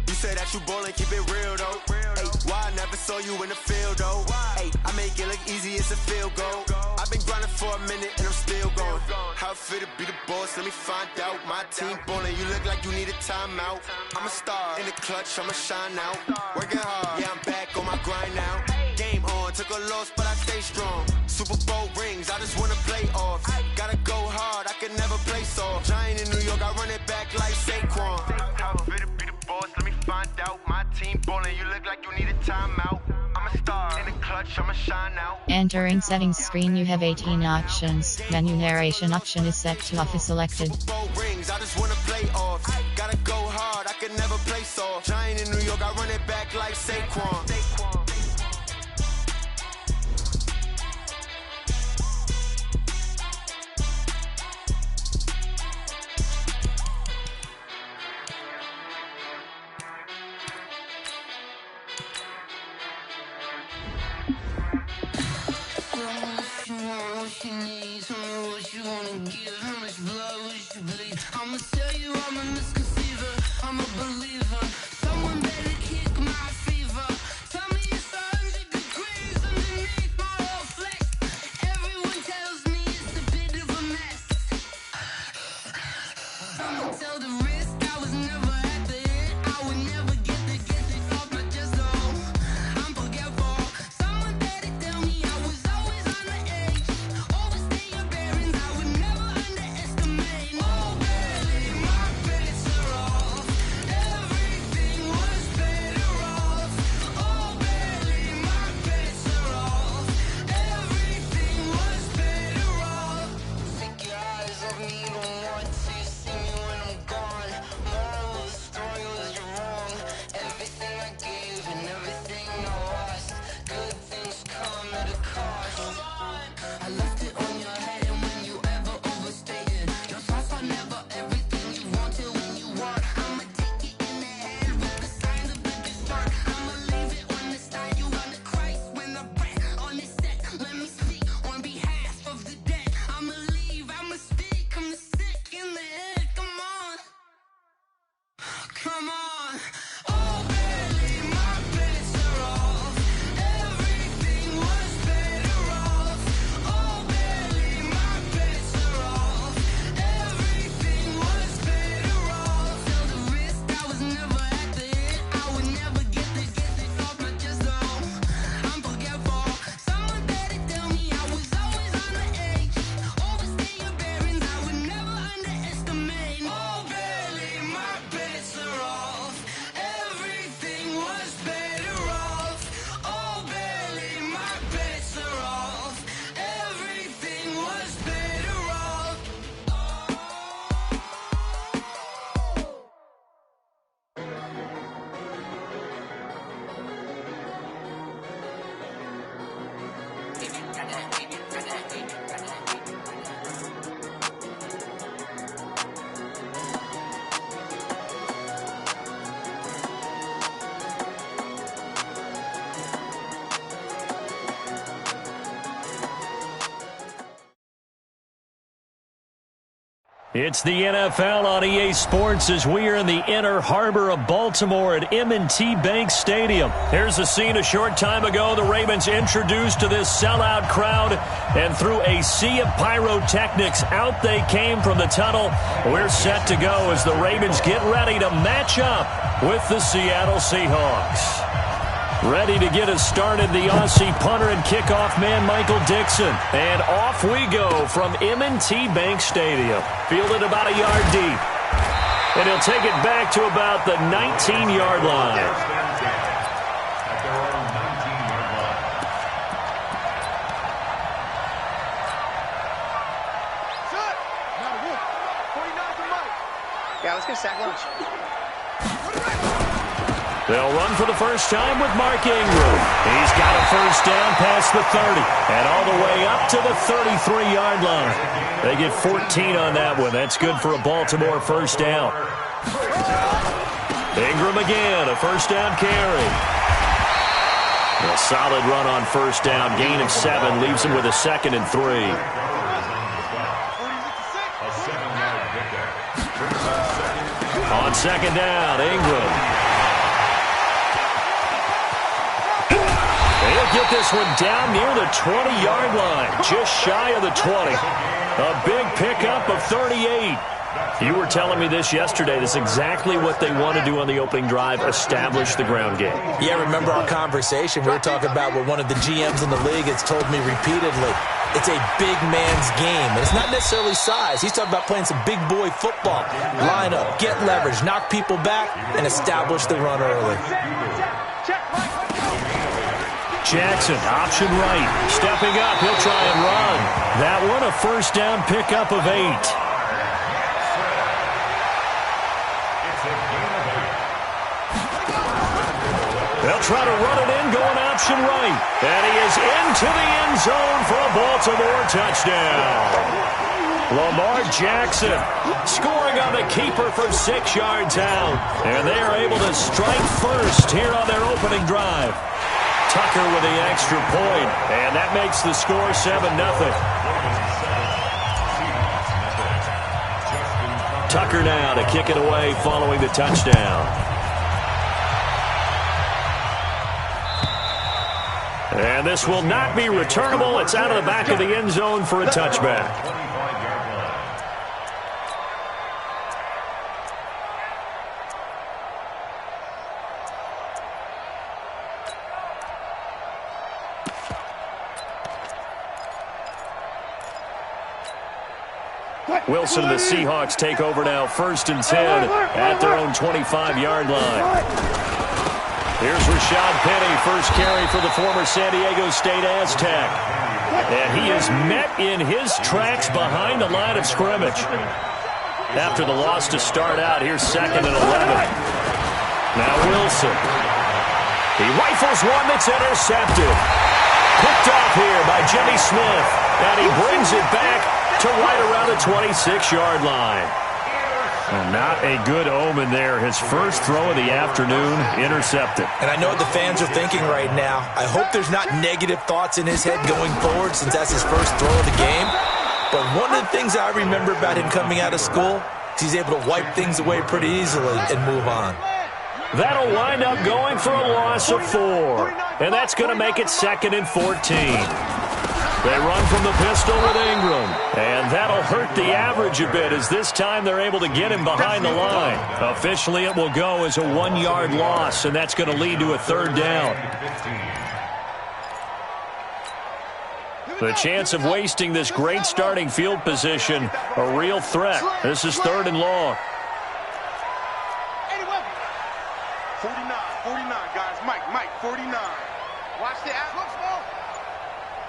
[SPEAKER 1] You say that you ballin', keep it real though. Hey, why I never saw you in the field though? Hey, I make it look easy, it's a field goal. I've been grinding for a minute and I'm still going. How it feel to be the boss, let me find out. My team ballin', you look like you need a timeout. I'm a star in the clutch, I'ma shine out. Working hard, yeah, I'm back on my grind now. Game on, took a loss, but I stay strong. Super Bowl rings, I just wanna play off. Gotta go hard, I can never play soft. Giant in New York, I run it back like Saquon. How it feel to be the boss, let me find out. My team ballin', you look like you need a timeout. I'm a star in the clutch, I'ma shine out.
[SPEAKER 6] Entering settings screen, you have 18 options. Menu narration option is set to off is selected.
[SPEAKER 1] Super Bowl rings, I just wanna play off. Gotta go hard, I can never play soft. Giant in New York, I run it back like Saquon.
[SPEAKER 7] I'ma tell you I'm a misconceiver, I'm a believer. Someone better kick my fever. Tell me it's 100 degrees underneath my whole flesh. Everyone tells me it's a bit of a mess. I'ma tell the risk I was never at the end. I would never get it off my chest, so I'm forgetful. Someone better tell me I was always on the edge. Overstay your bearings, I would never underestimate.
[SPEAKER 2] It's the NFL on EA Sports as we are in the inner harbor of Baltimore at M&T Bank Stadium. Here's a scene a short time ago. The Ravens introduced to this sellout crowd, and through a sea of pyrotechnics, out they came from the tunnel. We're set to go as the Ravens get ready to match up with the Seattle Seahawks. Ready to get us started, the Aussie punter and kickoff man, Michael Dixon. And off we go from M&T Bank Stadium. Fielded about a yard deep. And he'll take it back to about the 19-yard line.
[SPEAKER 5] At their own 19-yard line.
[SPEAKER 4] Shut! Not a whoop. 49 to Mike.
[SPEAKER 8] Yeah, let's get sack lunch.
[SPEAKER 2] They'll run for the first time with Mark Ingram. He's got a first down past the 30 and all the way up to the 33-yard line. They get 14 on that one. That's good for a Baltimore first down. Ingram again, a first down carry. A solid run on first down, gain of 7, leaves him with a 2nd and 3.
[SPEAKER 5] A 7-yard pickup.
[SPEAKER 2] On second down, Ingram. He'll get this one down near the 20-yard line, just shy of the 20. A big pickup of 38. You were telling me this yesterday. This is exactly what they want to do on the opening drive, establish the ground game.
[SPEAKER 3] Yeah, remember our conversation? We were talking about what one of the GMs in the league has told me repeatedly. It's a big man's game, and it's not necessarily size. He's talking about playing some big boy football. Line up, get leverage, knock people back, and establish the run early.
[SPEAKER 2] Jackson, option right. Stepping up, he'll try and run. That one, a first down pickup of 8. They'll try to run it in, going option right. And he is into the end zone for a Baltimore touchdown. Lamar Jackson scoring on the keeper from 6 yards out. And they are able to strike first here on their opening drive. Tucker with the extra point, and that makes the score 7-0. Tucker now to kick it away following the touchdown. And this will not be returnable. It's out of the back of the end zone for a touchback. Wilson and the Seahawks take over now, 1st and 10 at their own 25-yard line. Here's Rashad Penny, first carry for the former San Diego State Aztec. And he is met in his tracks behind the line of scrimmage. After the loss to start out, here's 2nd and 11. Now Wilson. He rifles one that's intercepted. Picked off here by Jimmy Smith. And he brings it back to right around the 26-yard line. And not a good omen there. His first throw of the afternoon, intercepted.
[SPEAKER 3] And I know what the fans are thinking right now. I hope there's not negative thoughts in his head going forward since that's his first throw of the game. But one of the things I remember about him coming out of school is he's able to wipe things away pretty easily and move on.
[SPEAKER 2] That'll wind up going for a loss of 4. And that's going to make it 2nd and 14. They run from the pistol with Ingram. And that'll hurt the average a bit as this time they're able to get him behind the line. Officially, it will go as a 1-yard loss, and that's going to lead to a 3rd down. The chance of wasting this great starting field position, a real threat. This is 3rd and long.
[SPEAKER 4] 49, guys. Mike, 49. Watch the app. Look, small.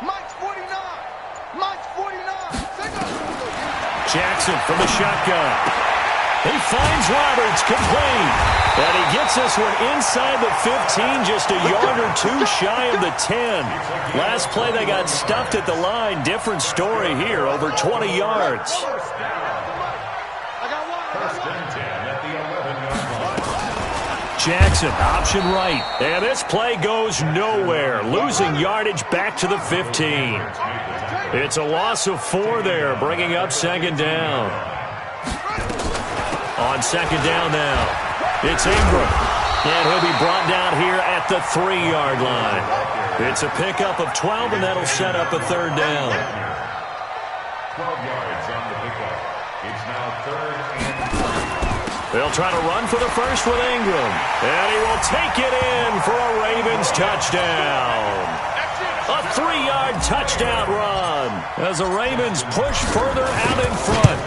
[SPEAKER 4] Mike's 49. Mike's 49.
[SPEAKER 2] Jackson from the shotgun. He finds Roberts, complete. And he gets this one inside the 15, just a yard or 2 shy of the 10. Last play, they got stuffed at the line. Different story here, over 20 yards.
[SPEAKER 5] First and 10 at the 11-yard line.
[SPEAKER 2] Jackson, option right. And this play goes nowhere, losing yardage back to the 15. It's a loss of 4 there, bringing up 2nd down. On second down now, it's Ingram. And he'll be brought down here at the 3-yard line. It's a pickup of 12, and that'll set up a third down.
[SPEAKER 5] 12 yards on the pickup. It's now third and 3.
[SPEAKER 2] They'll try to run for the first with Ingram. And he will take it in for a Ravens touchdown. A 3-yard touchdown run as the Ravens push further out in front.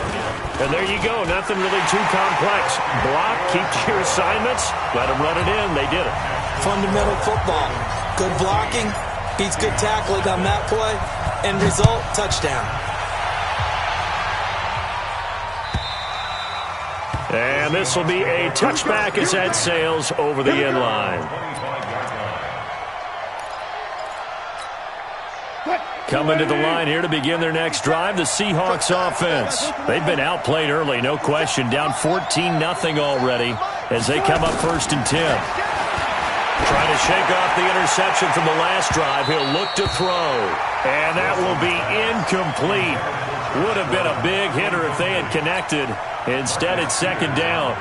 [SPEAKER 2] And there you go. Nothing really too complex. Block, keep to your assignments, let them run it in. They did it.
[SPEAKER 3] Fundamental football. Good blocking, beats good tackling on that play. End result, touchdown.
[SPEAKER 2] And this will be a touchback as that sails over the end line. Coming to the line here to begin their next drive, the Seahawks offense. They've been outplayed early, no question. Down 14-0 already as they come up 1st and 10. Trying to shake off the interception from the last drive. He'll look to throw. And that will be incomplete. Would have been a big hitter if they had connected. Instead, it's second down.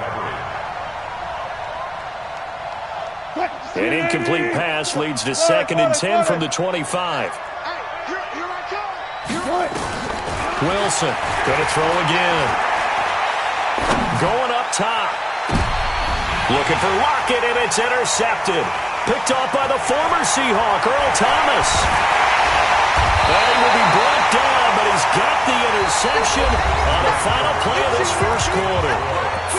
[SPEAKER 2] An incomplete pass leads to 2nd and 10 from the 25. Wilson going to throw again. Going up top. Looking for Lockett, and it's intercepted. Picked off by the former Seahawk, Earl Thomas. And he will be brought down, but he's got the interception on the final play of this first quarter.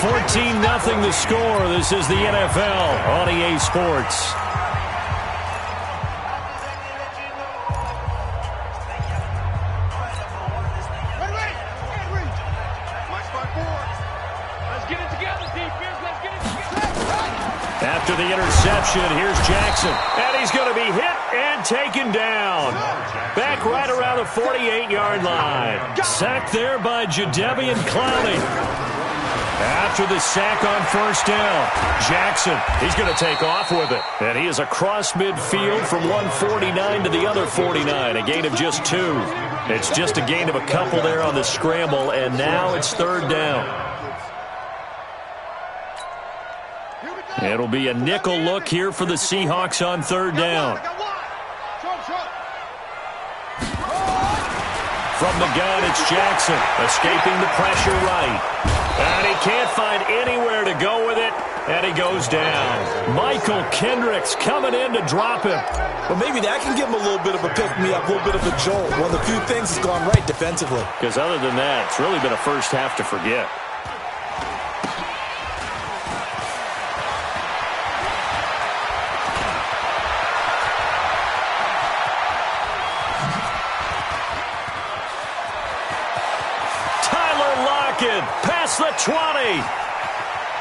[SPEAKER 2] 14-0 the score. This is the NFL on EA Sports. After the interception, here's Jackson. And he's going to be hit and taken down. Back right around the 48-yard line. Sacked there by Jadeveon Clowney. After the sack on first down, Jackson, he's going to take off with it. And he is across midfield from 149 to the other 49, a gain of just 2. It's just a gain of a couple there on the scramble, and now it's third down. It'll be a nickel look here for the Seahawks on third down. From the gun, it's Jackson, escaping the pressure right. And he can't find anywhere to go with it, and he goes down. Michael Kendricks coming in to drop him.
[SPEAKER 3] Well, maybe that can give him a little bit of a pick-me-up, a little bit of a jolt. One of the few things has gone right defensively.
[SPEAKER 2] Because other than that, it's really been a first half to forget. Past the 20.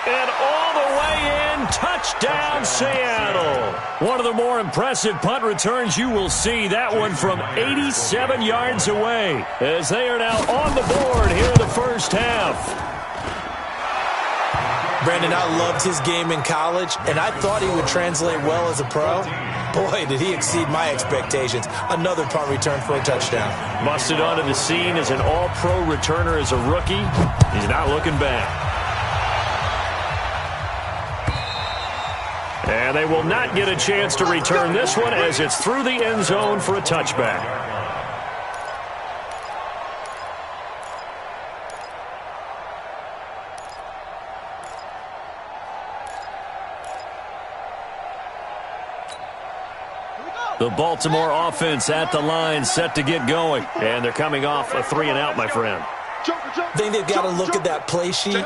[SPEAKER 2] And all the way in, touchdown Seattle. One of the more impressive punt returns you will see. That one from 87 yards away as they are now on the board here in the first half.
[SPEAKER 3] Brandon, I loved his game in college, and I thought he would translate well as a pro. Boy, did he exceed my expectations. Another punt return for a touchdown.
[SPEAKER 2] Busted onto the scene as an all-pro returner as a rookie. He's not looking back. And they will not get a chance to return this one as it's through the end zone for a touchback. The Baltimore offense at the line, set to get going. And they're coming off a 3-and-out, my friend.
[SPEAKER 3] I think they've got to look at that play sheet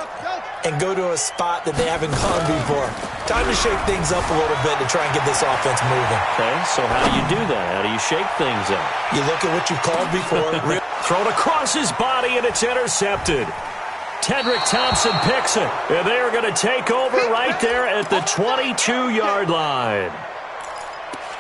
[SPEAKER 3] and go to a spot that they haven't gone before. Time to shake things up a little bit to try and get this offense moving.
[SPEAKER 2] Okay, so how do you do that? How do you shake things up?
[SPEAKER 3] You look at what you've called before.
[SPEAKER 2] Thrown across his body, and it's intercepted. Tedrick Thompson picks it. And they are going to take over right there at the 22-yard line.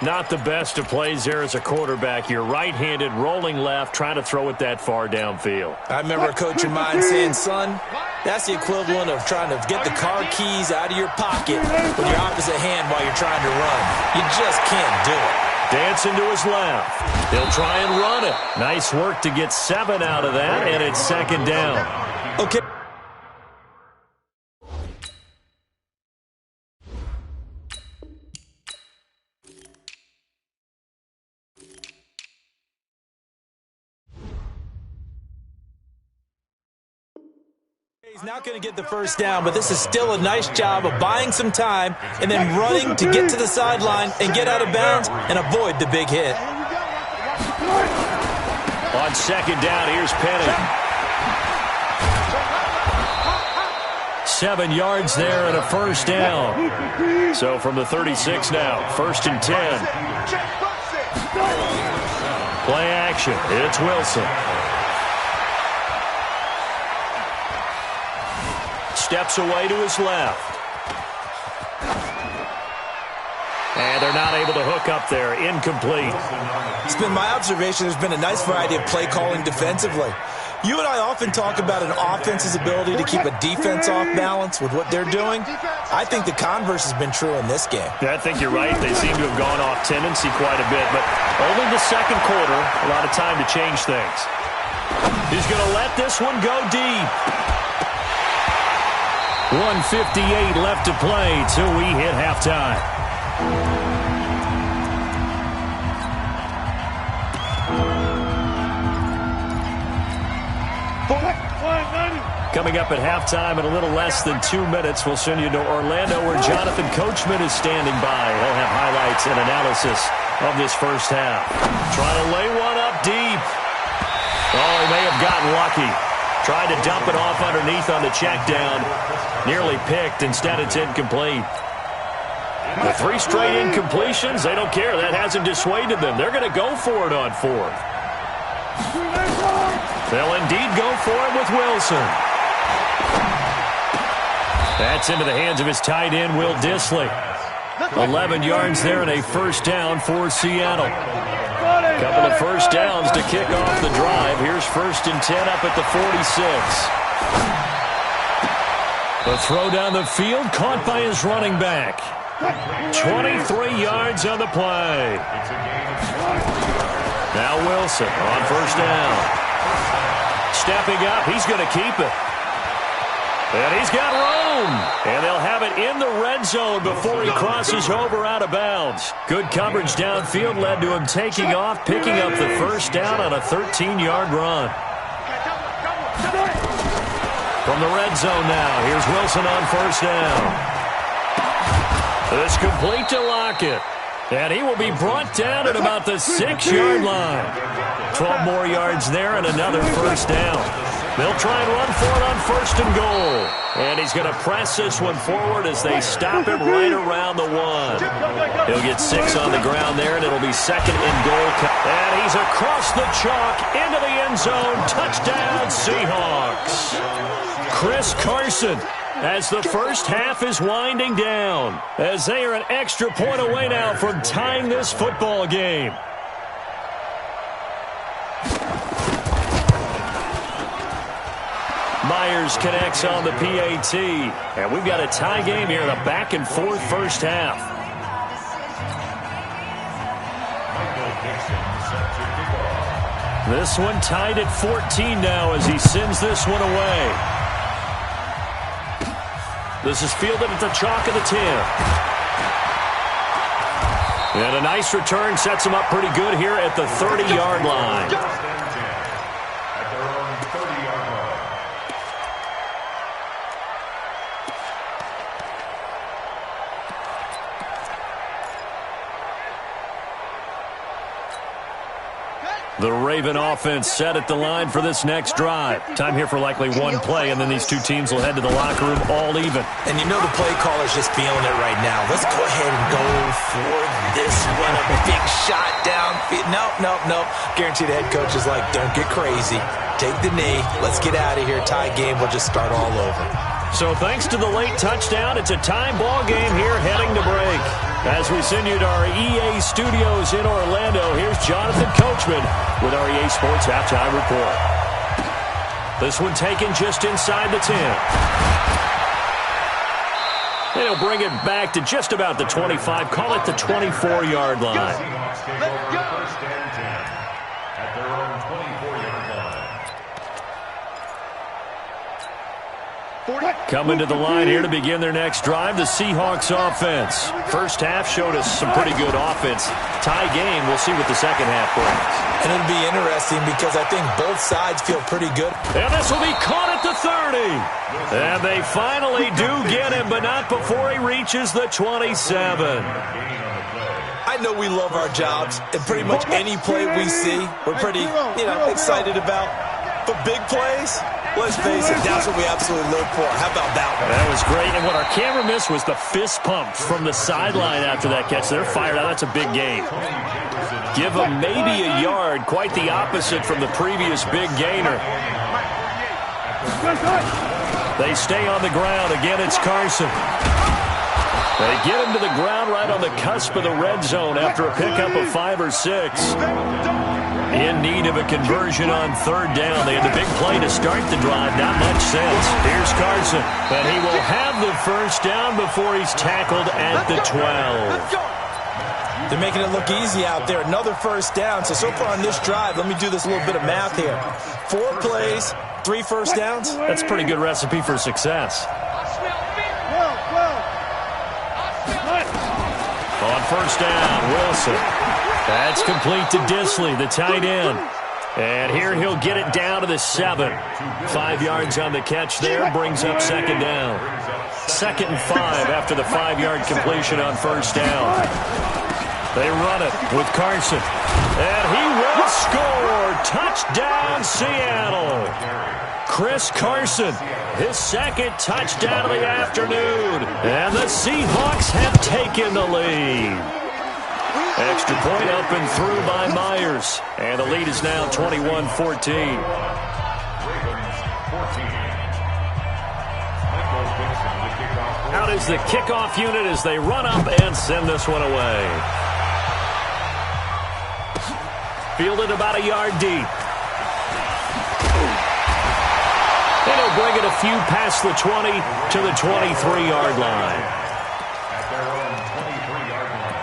[SPEAKER 2] Not the best of plays there as a quarterback. You're right-handed, rolling left, trying to throw it that far downfield.
[SPEAKER 3] I remember a coach of mine saying, son, that's the equivalent of trying to get the car keys out of your pocket with your opposite hand while you're trying to run. You just can't do it.
[SPEAKER 2] Dancing to his left. He'll try and run it. Nice work to get 7 out of that, and it's second down.
[SPEAKER 3] Okay, He's not going to get the first down, but this is still a nice job of buying some time and then running to get to the sideline and get out of bounds and avoid the big hit.
[SPEAKER 2] On second down, here's Penny. 7 yards there and a first down. So from the 36 now, first and 10. Play action. It's Wilson. Steps away to his left. And they're not able to hook up there. Incomplete.
[SPEAKER 3] It's been my observation there's been a nice variety of play calling defensively. You and I often talk about an offense's ability to keep a defense off balance with what they're doing. I think the converse has been true in this game.
[SPEAKER 2] Yeah, I think you're right. They seem to have gone off tendency quite a bit, but only the second quarter, a lot of time to change things. He's going to let this one go deep. 1:58 left to play till we hit halftime. Coming up at halftime in a little less than 2 minutes, we'll send you to Orlando where Jonathan Coachman is standing by. He'll have highlights and analysis of this first half. Trying to lay one up deep. Oh, he may have gotten lucky. Tried to dump it off underneath on the check down. Nearly picked. Instead, it's incomplete. The 3 straight incompletions, they don't care. That hasn't dissuaded them. They're going to go for it on 4th. They'll indeed go for it with Wilson. That's into the hands of his tight end, Will Dissly. 11 yards there and a first down for Seattle. Couple of first downs to kick off the drive. Here's first and 10 up at the 46. The throw down the field, caught by his running back. 23 yards on the play. Now Wilson on first down. Stepping up, he's going to keep it. And he's got room. And they'll have it in the red zone before he crosses over out of bounds. Good coverage downfield led to him taking off, picking up the first down on a 13-yard run. From the red zone now, here's Wilson on first down. It's complete to Lockett. And he will be brought down at about the 6-yard line. 12 more yards there and another first down. They'll try and run for it on first and goal. And he's going to press this one forward as they stop him right around the 1. He'll get 6 on the ground there, and it'll be second and goal. And he's across the chalk into the end zone. Touchdown, Seahawks. Chris Carson, as the first half is winding down, as they are an extra point away now from tying this football game. Myers connects on the PAT. And we've got a tie game here in a back-and-forth first half. This one tied at 14 now as he sends this one away. This is fielded at the chalk of the 10. And a nice return sets him up pretty good here at the 30-yard line. The Raven offense set at the line for this next drive. Time here for likely one play, and then these two teams will head to the locker room all even.
[SPEAKER 3] And you know the play caller's just feeling it right now. Let's go ahead and go for this one. A big shot downfield. Nope. Guarantee the head coach is like, don't get crazy. Take the knee. Let's get out of here. Tie game. We'll just start all over.
[SPEAKER 2] So thanks to the late touchdown, it's a tie ball game here heading to break. As we send you to our EA studios in Orlando, here's Jonathan Coachman with our EA Sports Halftime Report. This one taken just inside the 10. And he'll bring it back to just about the 25, call it the 24-yard line.
[SPEAKER 5] Let's go. First and 10 at their own 24-yard line.
[SPEAKER 2] Coming to the line here to begin their next drive, the Seahawks offense. First half showed us some pretty good offense. Tie game, we'll see what the second half brings.
[SPEAKER 3] And it'll be interesting because I think both sides feel pretty good.
[SPEAKER 2] And this will be caught at the 30. And they finally do get him, but not before he reaches the 27.
[SPEAKER 3] I know we love our jobs, and pretty much any play we see, we're pretty, excited about. But big plays, let's face it, that's what we absolutely live for. How about that one?
[SPEAKER 2] That was great, and what our camera missed was the fist pump from the sideline after that catch. They're fired out. That's a big gain. Give them maybe a yard, quite the opposite from the previous big gainer. They stay on the ground. Again, it's Carson. They get him to the ground right on the cusp of the red zone after a pickup of 5 or 6. In need of a conversion on third down. They had the big play to start the drive. Not much sense. Here's Carson. And he will have the first down before he's tackled at the 12.
[SPEAKER 3] They're making it look easy out there. Another first down. So far on this drive, let me do this little bit of math here. 4 plays, 3 first downs.
[SPEAKER 2] That's a pretty good recipe for success. On first down, Wilson. That's complete to Disley, the tight end. And here he'll get it down to the 7. 5 yards on the catch there, brings up second down. 2nd and 5 after the 5-yard completion on first down. They run it with Carson. And he will score. Touchdown, Seattle. Chris Carson, his 2nd touchdown of the afternoon. And the Seahawks have taken the lead. Extra point up and through by Myers. And the lead is now 21-14. Out is the kickoff unit as they run up and send this one away. Fielded about a yard deep. And he'll bring it a few past the 20 to the 23-yard line.
[SPEAKER 5] At their own 23-yard line.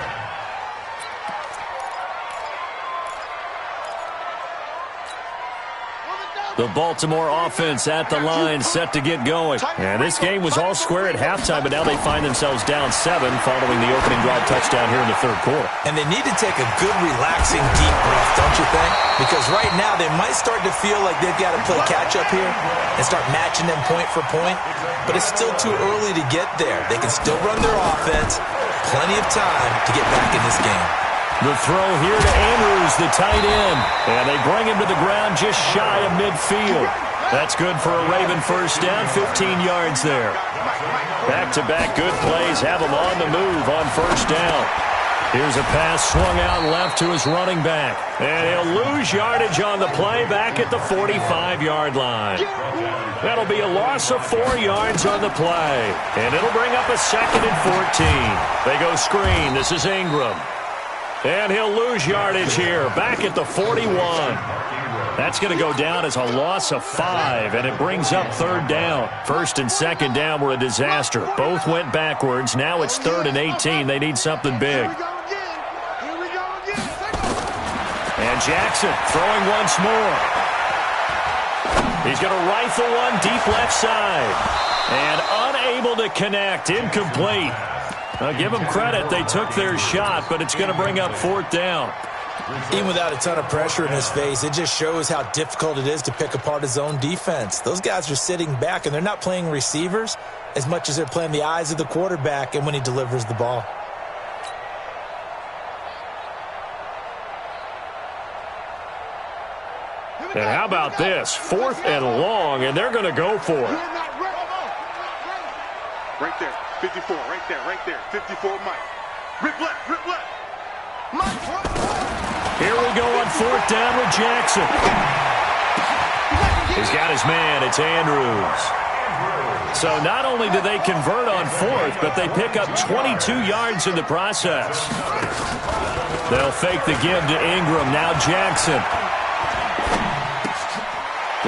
[SPEAKER 2] The Baltimore offense at the line, set to get going. And this game was all square at halftime, but now they find themselves down 7 following the opening drive touchdown here in the third quarter.
[SPEAKER 3] And they need to take a good, relaxing, deep breath, don't you think? Because right now they might start to feel like they've got to play catch-up here and start matching them point for point. But it's still too early to get there. They can still run their offense. Plenty of time to get back in this game.
[SPEAKER 2] The throw here to Andrews, the tight end. And they bring him to the ground just shy of midfield. That's good for a Raven first down, 15 yards there. Back-to-back good plays have him on the move on first down. Here's a pass swung out left to his running back. And he'll lose yardage on the play back at the 45-yard line. That'll be a loss of 4 yards on the play. And it'll bring up a 2nd and 14. They go screen. This is Ingram. And he'll lose yardage here, back at the 41. That's going to go down as a loss of 5, and it brings up third down. First and second down were a disaster. Both went backwards. Now it's 3rd and 18. They need something big. And Jackson throwing once more. He's going to rifle one deep left side. And unable to connect, incomplete. Now, give them credit. They took their shot, but it's going to bring up 4th down.
[SPEAKER 3] Even without a ton of pressure in his face, it just shows how difficult it is to pick apart his own defense. Those guys are sitting back, and they're not playing receivers as much as they're playing the eyes of the quarterback and when he delivers the ball.
[SPEAKER 2] And how about this? 4th and long, and they're going to go for it.
[SPEAKER 4] Right there, 54, right there, 54, Mike. Rip left, Mike.
[SPEAKER 2] Here we go on 4th down with Jackson. He's got his man, it's Andrews. So not only do they convert on 4th, but they pick up 22 yards in the process. They'll fake the give to Ingram, now Jackson.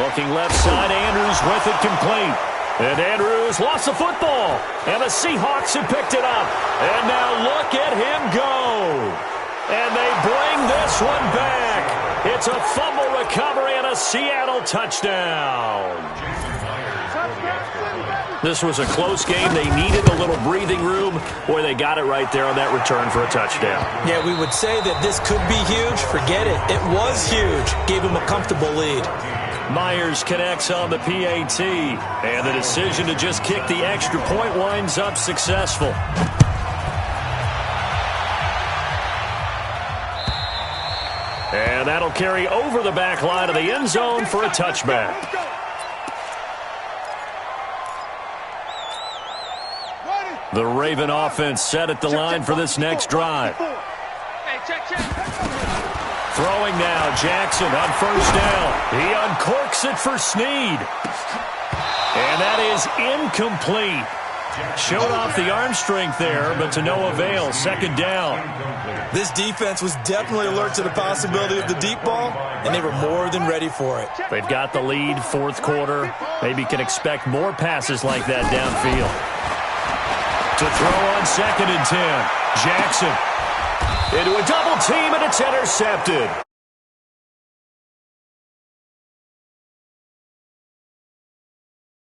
[SPEAKER 2] Looking left side, Andrews with it complete. And Andrews lost the football. And the Seahawks have picked it up. And now look at him go. And they bring this one back. It's a fumble recovery and a Seattle touchdown. This was a close game. They needed a little breathing room. Boy, they got it right there on that return for a touchdown.
[SPEAKER 3] Yeah, we would say that this could be huge. Forget it. It was huge. Gave him a comfortable lead.
[SPEAKER 2] Myers connects on the PAT. And the decision to just kick the extra point winds up successful. And that'll carry over the back line of the end zone for a touchback. The Raven offense set at the line for this next drive. Throwing now, Jackson on first down. He uncorks it for Snead. And that is incomplete. Showed off the arm strength there, but to no avail. Second down.
[SPEAKER 3] This defense was definitely alert to the possibility of the deep ball, and they were more than ready for it.
[SPEAKER 2] They've got the lead, fourth quarter. Maybe can expect more passes like that downfield. To throw on 2nd and 10. Jackson into a double team, and it's intercepted.